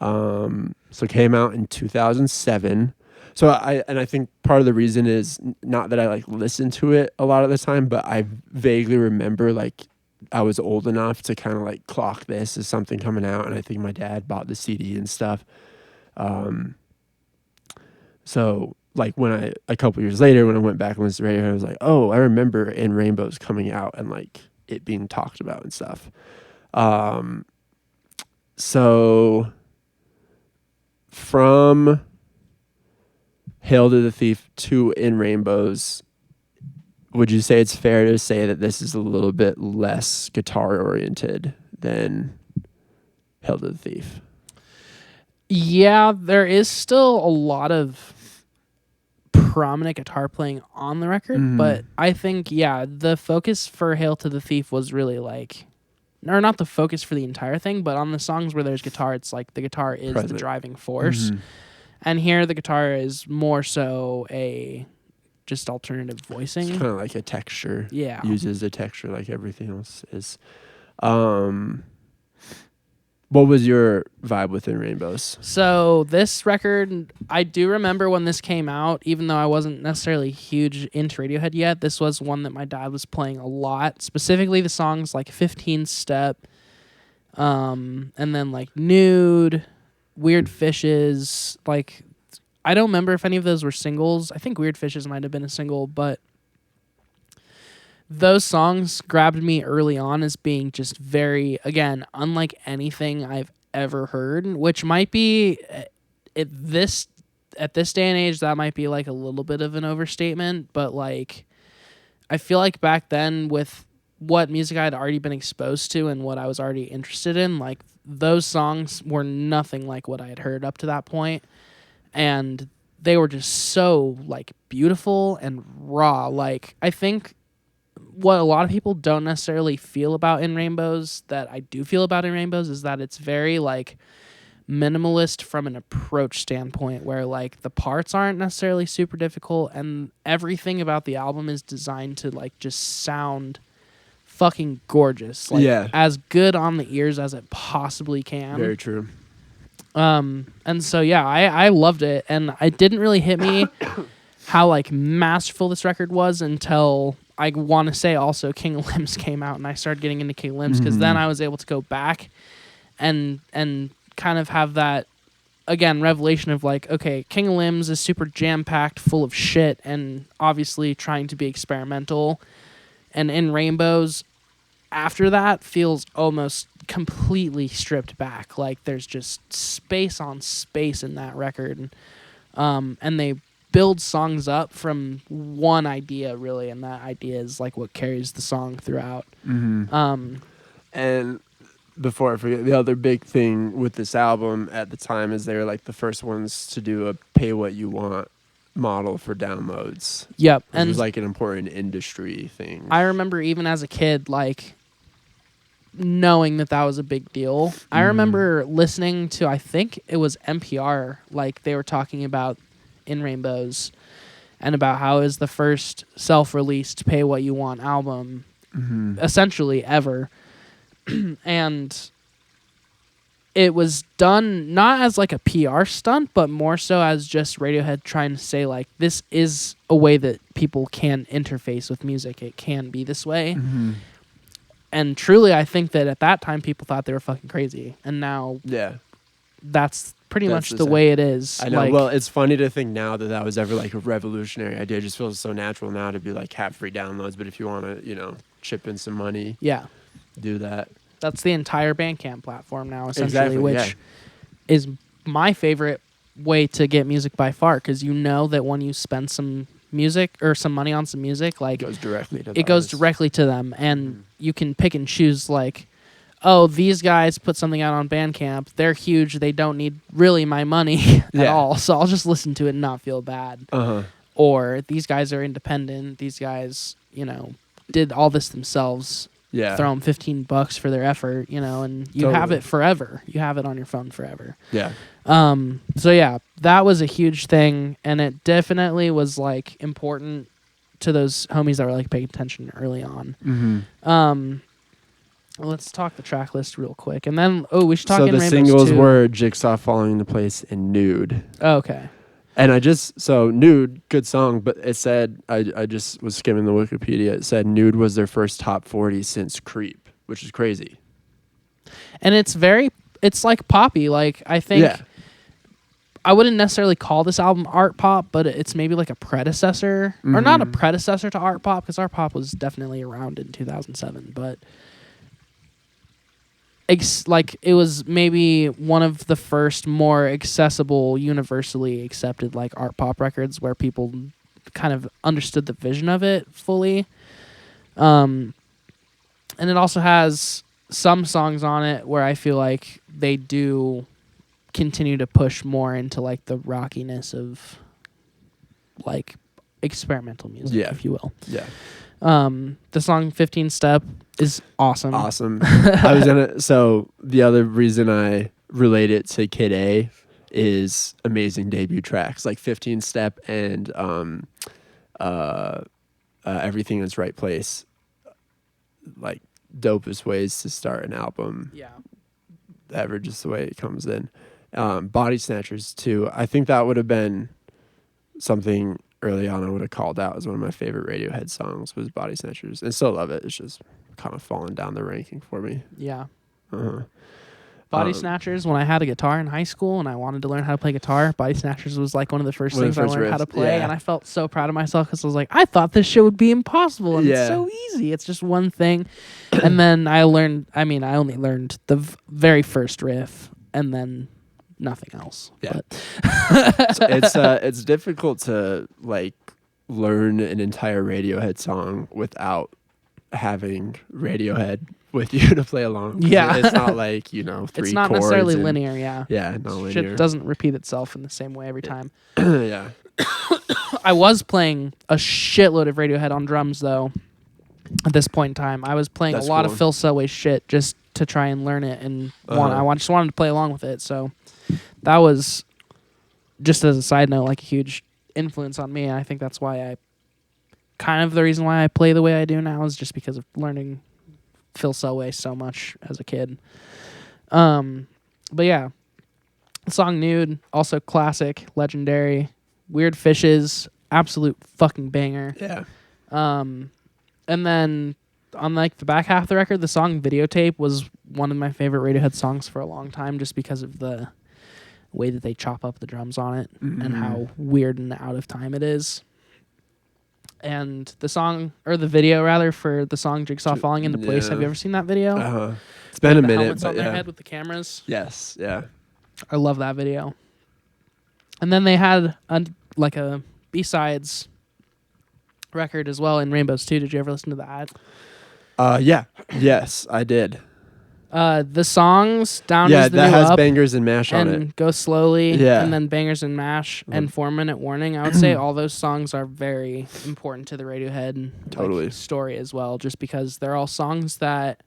So it came out in 2007. So I think part of the reason is not that I like listen to it a lot of the time, but I vaguely remember like I was old enough to kind of like clock this as something coming out, and I think my dad bought the CD and stuff. So like when a couple years later when I went back and listened to radio, I was like, oh, I remember In Rainbows coming out and like it being talked about and stuff. So from Hail to the Thief to In Rainbows, would you say it's fair to say that this is a little bit less guitar oriented than Hail to the Thief? Yeah, there is still a lot of prominent guitar playing on the record, but I think, the focus for Hail to the Thief was really like, or not the focus for the entire thing, but on the songs where there's guitar, it's like the guitar is the driving force. And here the guitar is more so a just alternative voicing. It's kind of like a texture. Yeah. Uses a texture like everything else is. What was your vibe with In Rainbows? So this record, I do remember when this came out, even though I wasn't necessarily huge into Radiohead yet, this was one that my dad was playing a lot. Specifically the songs like 15 Step, and then like Nude, Weird Fishes. Like, I don't remember if any of those were singles. I think Weird Fishes might have been a single, but those songs grabbed me early on as being just very, again, unlike anything I've ever heard, which might be at this day and age, that might be like a little bit of an overstatement, but like I feel like back then with what music I had already been exposed to and what I was already interested in, like those songs were nothing like what I had heard up to that point, and they were just so like beautiful and raw. Like I think what a lot of people don't necessarily feel about In Rainbows that I do feel about In Rainbows is that it's very like minimalist from an approach standpoint, where like the parts aren't necessarily super difficult and everything about the album is designed to like just sound fucking gorgeous. Like as good on the ears as it possibly can. Very true. And so I loved it, and it didn't really hit me how like masterful this record was until I want to say also King of Limbs came out, and I started getting into King of Limbs because then I was able to go back and kind of have that, again, revelation of like, okay, King of Limbs is super jam-packed, full of shit, and obviously trying to be experimental. And In Rainbows, after that, feels almost completely stripped back. Like there's just space on space in that record. And they build songs up from one idea, really, and that idea is like what carries the song throughout. And before I forget, the other big thing with this album at the time is they were like the first ones to do a pay what you want model for downloads. Yep. Which And was like an important industry thing. I remember even as a kid, like, knowing that was a big deal. I remember listening to, I think it was NPR, like they were talking about In Rainbows and about how it was the first self-released pay what you want album essentially ever. And it was done not as like a PR stunt, but more so as just Radiohead trying to say like, this is a way that people can interface with music. It can be this way. And truly, I think that at that time, people thought they were fucking crazy. And now that's pretty much the way it is. I know. Like, well, it's funny to think now that was ever like a revolutionary idea. It just feels so natural now to be like have free downloads. But if you want to, chip in some money, do that. That's the entire Bandcamp platform now, essentially, Exactly, which is my favorite way to get music by far. Because you know that when you spend some music or some money on some music, like it goes directly to them, and you can pick and choose like, oh, these guys put something out on Bandcamp, they're huge, they don't need really my money at all, so I'll just listen to it and not feel bad. Or these guys are independent, these guys did all this themselves, throw them $15 for their effort, and you have it forever, you have it on your phone forever. So yeah, that was a huge thing, and it definitely was like important to those homies that were like paying attention early on. Let's talk the track list real quick, and then we should talk. So In the Rainbows singles too. were Jigsaw Falling into Place and Nude. Oh, okay. And Nude, good song, but it said, I just was skimming the Wikipedia, it said Nude was their first top 40 since Creep, which is crazy. And it's like poppy, like I think I wouldn't necessarily call this album art pop, but it's maybe like a predecessor, or not a predecessor to art pop, because art pop was definitely around in 2007, but it was maybe one of the first more accessible, universally accepted like art pop records where people kind of understood the vision of it fully. And it also has some songs on it where I feel like they do continue to push more into like the rockiness of like experimental music, if you will. The song 15 Step is awesome. So the other reason I relate it to Kid A is amazing debut tracks like 15 Step and Everything in Its Right Place, like dopest ways to start an album ever, just the way it comes in. Body Snatchers too, I think that would have been something early on I would have called out as one of my favorite Radiohead songs, was Body Snatchers, and still love it. It's just kind of fallen down the ranking for me. Body Snatchers, when I had a guitar in high school and I wanted to learn how to play guitar, Body Snatchers was like one of the first things I learned how to play, and I felt so proud of myself because I was like, I thought this shit would be impossible, and it's so easy. It's just one thing. And then I only learned the very first riff, and then nothing else. It's difficult to like learn an entire Radiohead song without having Radiohead with you to play along. It's not like three chords. It's not necessarily linear. Not linear. Shit doesn't repeat itself in the same way every time. I was playing a shitload of Radiohead on drums though. At this point in time, I was playing a lot of Phil Selway shit just to try and learn it, and I just wanted to play along with it. So that was, just as a side note, like a huge influence on me. And I think that's why the reason why I play the way I do now is just because of learning Phil Selway so much as a kid. But yeah, the song Nude, also classic, legendary. Weird Fishes, absolute fucking banger. And then on like the back half of the record, the song Videotape was one of my favorite Radiohead songs for a long time, just because of the way that they chop up the drums on it and how weird and out of time it is. And the video rather, for the song Jigsaw Falling into Place. Have you ever seen that video? It's been a the minute, helmets but on their head with the cameras. Yes, yeah. I love that video. And then they had a B-sides record as well in Rainbows 2. Did you ever listen to that? Yes, I did. The songs Down Yeah, is the that New has Up bangers and mash on and it. Go Slowly Yeah. and then Bangers and Mash and 4 Minute Warning. I would say all those songs are very important to the Radiohead Totally. story as well, just because they're all songs that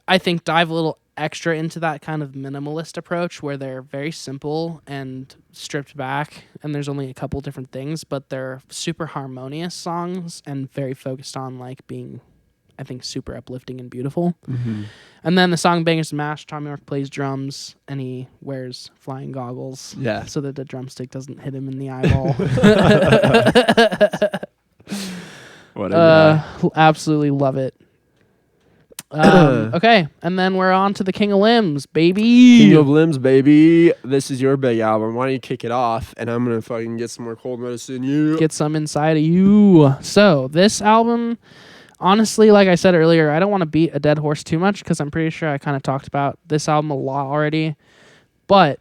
I think dive a little extra into that kind of minimalist approach where they're very simple and stripped back and there's only a couple different things, but they're super harmonious songs and very focused on like being, I think, super uplifting and beautiful. Mm-hmm. And then the song Bangers and Mash, Tom York plays drums and he wears flying goggles so that the drumstick doesn't hit him in the eyeball. What a guy. Absolutely love it. Okay, and then we're on to the King of Limbs, baby. King of Limbs, baby. This is your big album. Why don't you kick it off? And I'm gonna fucking get some more cold medicine. You Get some inside of you. So this album, honestly, like I said earlier, I don't want to beat a dead horse too much because I'm pretty sure I kind of talked about this album a lot already. But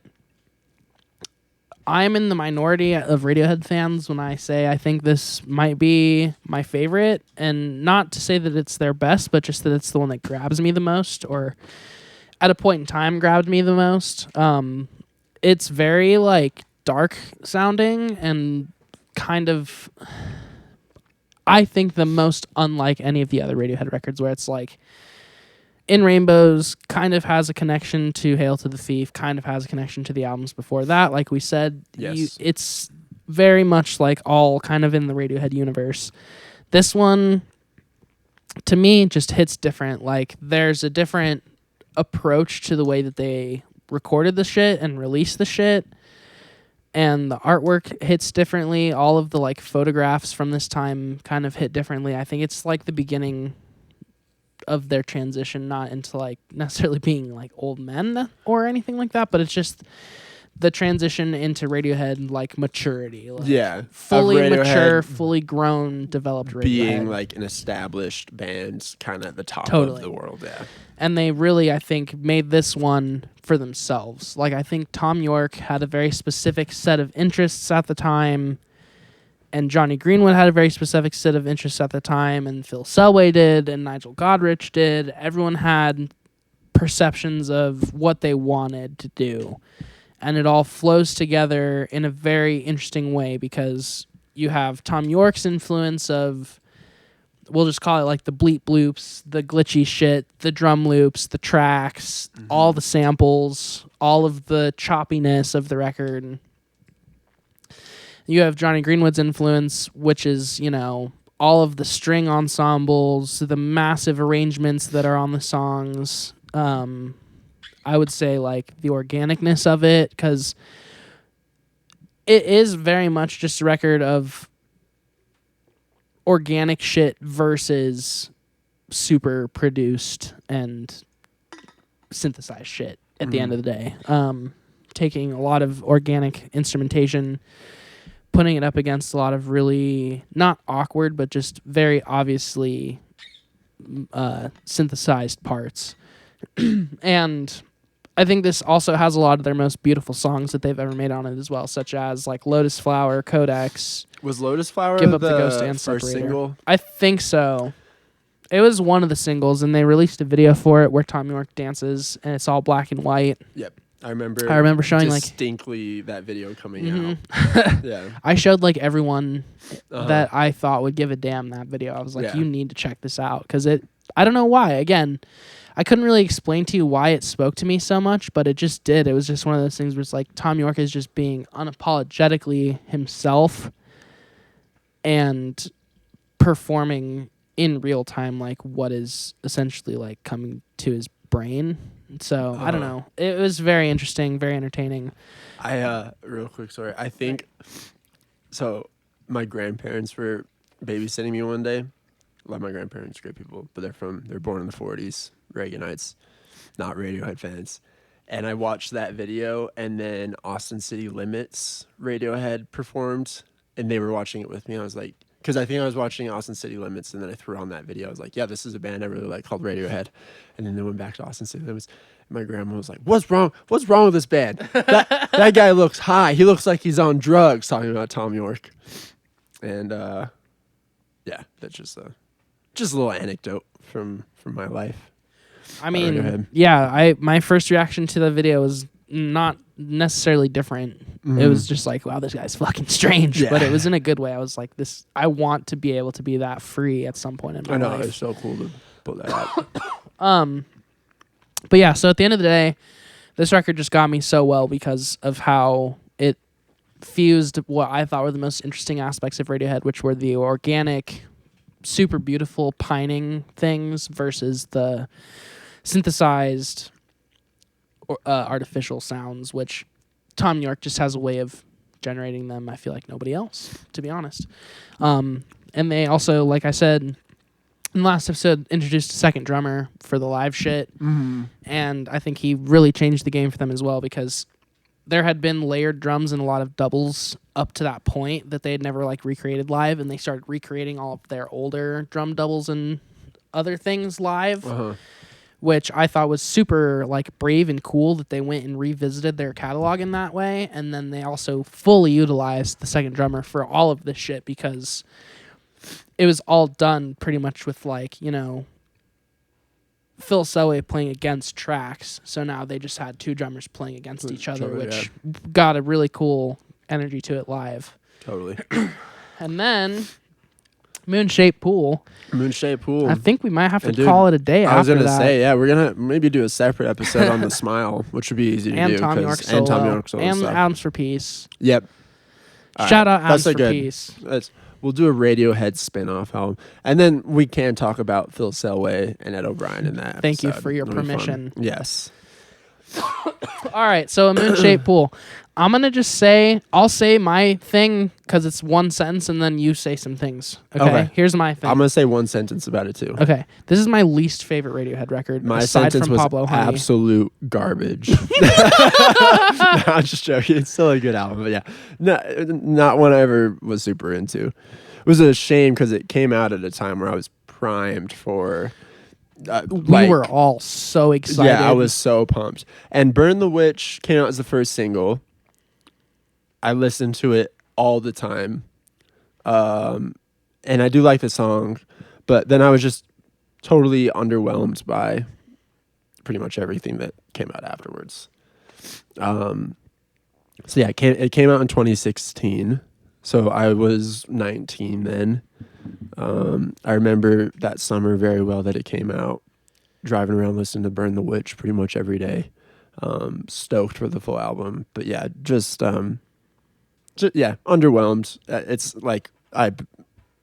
I'm in the minority of Radiohead fans when I say I think this might be my favorite, and not to say that it's their best, but just that it's the one that grabs me the most, or at a point in time grabbed me the most. It's very like dark sounding and kind of, I think, the most unlike any of the other Radiohead records, where it's like In Rainbows kind of has a connection to Hail to the Thief, kind of has a connection to the albums before that. Like we said, Yes. it's very much like all kind of in the Radiohead universe. This one, to me, just hits different. Like there's a different approach to the way that they recorded the shit and released the shit. And the artwork hits differently. All of the like photographs from this time kind of hit differently. I think it's like the beginning of their transition, not into like necessarily being like old men or anything like that, but it's just the transition into Radiohead, like maturity, like fully mature, fully grown, developed Radiohead, being like an established band, kind of at the top of the world. Yeah, and they really, I think, made this one for themselves. Like I think Tom York had a very specific set of interests at the time. And Johnny Greenwood had a very specific set of interests at the time, and Phil Selway did, and Nigel Godrich did. Everyone had perceptions of what they wanted to do. And it all flows together in a very interesting way because you have Tom York's influence of, we'll just call it like the bleep bloops, the glitchy shit, the drum loops, the tracks, all the samples, all of the choppiness of the record. You have Johnny Greenwood's influence, which is, you know, all of the string ensembles, the massive arrangements that are on the songs. I would say, like, the organicness of it, because it is very much just a record of organic shit versus super produced and synthesized shit at the end of the day. Taking a lot of organic instrumentation, putting it up against a lot of really not awkward, but just very obviously synthesized parts. And I think this also has a lot of their most beautiful songs that they've ever made on it as well, such as like Lotus Flower, Codex. Was Lotus Flower Give Up the the Ghost and first Separator. single? I think so. It was one of the singles, and they released a video for it where Tom York dances, and it's all black and white. Yep. I remember showing distinctly that video coming out. Yeah. I showed like everyone that I thought would give a damn that video. I was like, you need to check this out, because I don't know why. Again, I couldn't really explain to you why it spoke to me so much, but it just did. It was just one of those things where it's like Tom York is just being unapologetically himself and performing in real time like what is essentially like coming to his brain. So I don't know. It was very interesting, very entertaining. Real quick story. I think so. My grandparents were babysitting me one day. Love my grandparents, great people, but they're born in the 40s, Reaganites, not Radiohead fans. And I watched that video, and then Austin City Limits Radiohead performed, and they were watching it with me. I was like, because I think I was watching Austin City Limits, and then I threw on that video. I was like, yeah, this is a band I really like called Radiohead. And then they went back to Austin City Limits. And my grandma was like, what's wrong? What's wrong with this band? That guy looks high. He looks like he's on drugs, talking about Tom York. And yeah, that's just a little anecdote from my life. I mean, Radiohead. yeah, my first reaction to the video was not necessarily different. It was just like, wow, this guy's fucking strange. Yeah. But it was in a good way. I was like, I want to be able to be that free at some point in my I know, life. it's so cool to pull that out. But yeah, so at the end of the day, this record just got me so well because of how it fused what I thought were the most interesting aspects of Radiohead, which were the organic, super beautiful pining things versus the synthesized artificial sounds, which Tom York just has a way of generating them. I feel like nobody else, to be honest. And they also, like I said in the last episode, introduced a second drummer for the live shit. And I think he really changed the game for them as well, because there had been layered drums and a lot of doubles up to that point that they had never like recreated live, and they started recreating all of their older drum doubles and other things live. Which I thought was super like brave and cool that they went and revisited their catalog in that way. And then they also fully utilized the second drummer for all of this shit, because it was all done pretty much with like, you know, Phil Selway playing against tracks. So now they just had two drummers playing against each other, which got a really cool energy to it live. Totally. And then Moon-Shaped Pool. Moon-Shaped Pool. I think we might have to call it a day after that. I was going to say, yeah, we're going to maybe do a separate episode on The Smile, which would be easy to do. And Tom York solo. And Tom York solo and stuff. Adams for Peace. Yep. Shout out Adams for Peace. We'll do a Radiohead spin-off album. And then we can talk about Phil Selway and Ed O'Brien in that Thank you episode. for your It'll be fun. permission. Yes. All right, so a Moon-Shaped Pool. I'm going to just say, I'll say my thing because it's one sentence, and then you say some things. Okay? Here's my thing. I'm going to say one sentence about it, too. Okay. This is my least favorite Radiohead record, My aside sentence from was Pablo Honey. absolute garbage. No, I'm just joking. It's still a good album, but yeah. Not one I ever was super into. It was a shame because it came out at a time where I was primed for... we were all so excited. Yeah, I was so pumped. And Burn the Witch came out as the first single. I listened to it all the time. And I do like the song, but then I was just totally underwhelmed by pretty much everything that came out afterwards. So yeah, it came out in 2016. So I was 19 then. I remember that summer very well that it came out, driving around listening to Burn the Witch pretty much every day. Stoked for the full album. But yeah, just underwhelmed. It's like I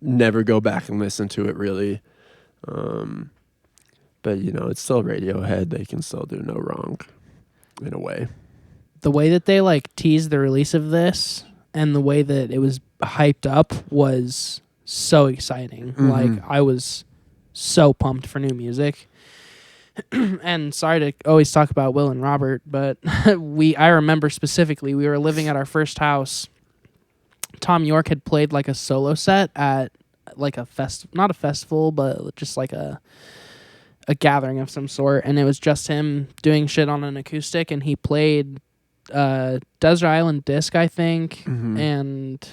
never go back and listen to it really. But you know, it's still Radiohead. They can still do no wrong in a way. The way that they like teased the release of this and the way that it was hyped up was so exciting. Like I was so pumped for new music. And sorry to always talk about Will and Robert, but I remember specifically we were living at our first house. Tom York had played like a solo set at like a not a festival, but just like a gathering of some sort, and it was just him doing shit on an acoustic, and he played Desert Island Disc, I think, and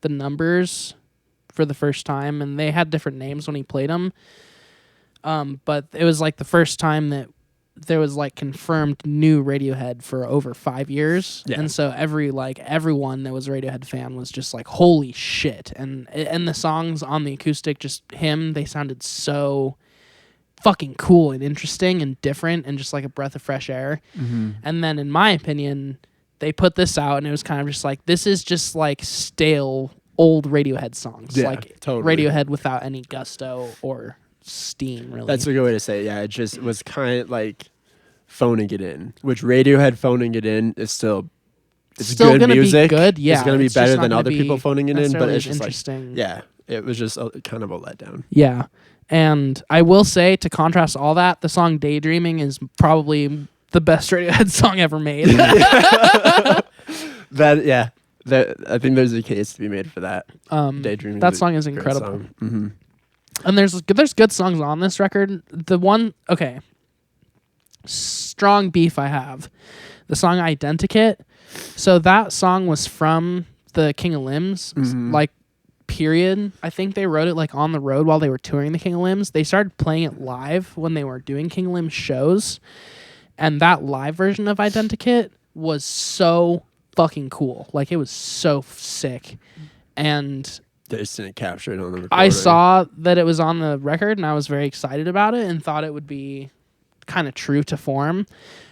The Numbers for the first time, and they had different names when he played them. But it was like the first time that there was like confirmed new Radiohead for over 5 years. Yeah. And so everyone that was a Radiohead fan was just like, holy shit. And the songs on the acoustic, just him, they sounded so fucking cool and interesting and different and just like a breath of fresh air. And then in my opinion, they put this out and it was kind of just like, this is just like stale old Radiohead songs. Yeah, like totally. Radiohead without any gusto or steam, really. That's a good way to say it. Yeah, it just was kind of like phoning it in, which Radiohead phoning it in is still still good music. Be good. Yeah, it's going to be better than other people phoning it in, but it's just interesting. Like, yeah, it was just kind of a letdown. Yeah, and I will say, to contrast all that, the song Daydreaming is probably the best Radiohead song ever made. I think there's a case to be made for that. Daydreaming. That song is incredible. Song. And there's good songs on this record. The one, strong beef I have, the song Identikit. So that song was from the King of Limbs, like period. I think they wrote it like on the road while they were touring the King of Limbs. They started playing it live when they were doing King of Limbs shows, and that live version of Identikit was so fucking cool. Like, it was so sick. And They just didn't capture it on the recording. I saw that it was on the record, and I was very excited about it and thought it would be kind of true to form.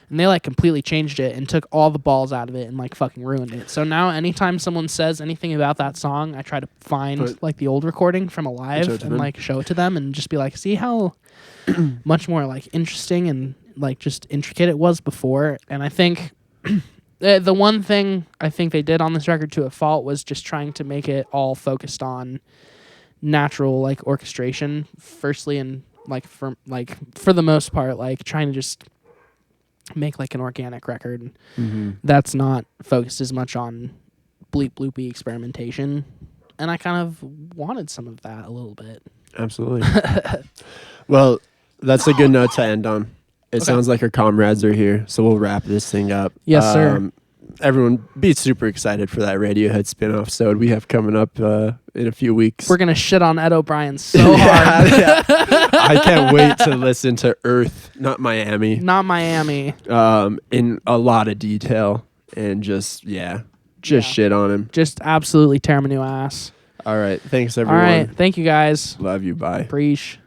And they like completely changed it and took all the balls out of it and like fucking ruined it. So now anytime someone says anything about that song, I try to find like the old recording from Alive and like show it to them and just be like, see how much more like interesting and like just intricate it was before. And I think the one thing I think they did on this record to a fault was just trying to make it all focused on natural like orchestration firstly, and like for the most part like trying to just make like an organic record that's not focused as much on bleep bloopy experimentation, and I kind of wanted some of that a little bit. Absolutely. Well, that's a good note to end on. It sounds like our comrades are here, so we'll wrap this thing up. Yes, sir. Everyone be super excited for that Radiohead spin-off episode we have coming up in a few weeks. We're going to shit on Ed O'Brien so hard. Yeah. I can't wait to listen to Earth, not Miami, in a lot of detail and just shit on him. Just absolutely tear him a new ass. All right. Thanks, everyone. All right. Thank you, guys. Love you. Bye. Preach.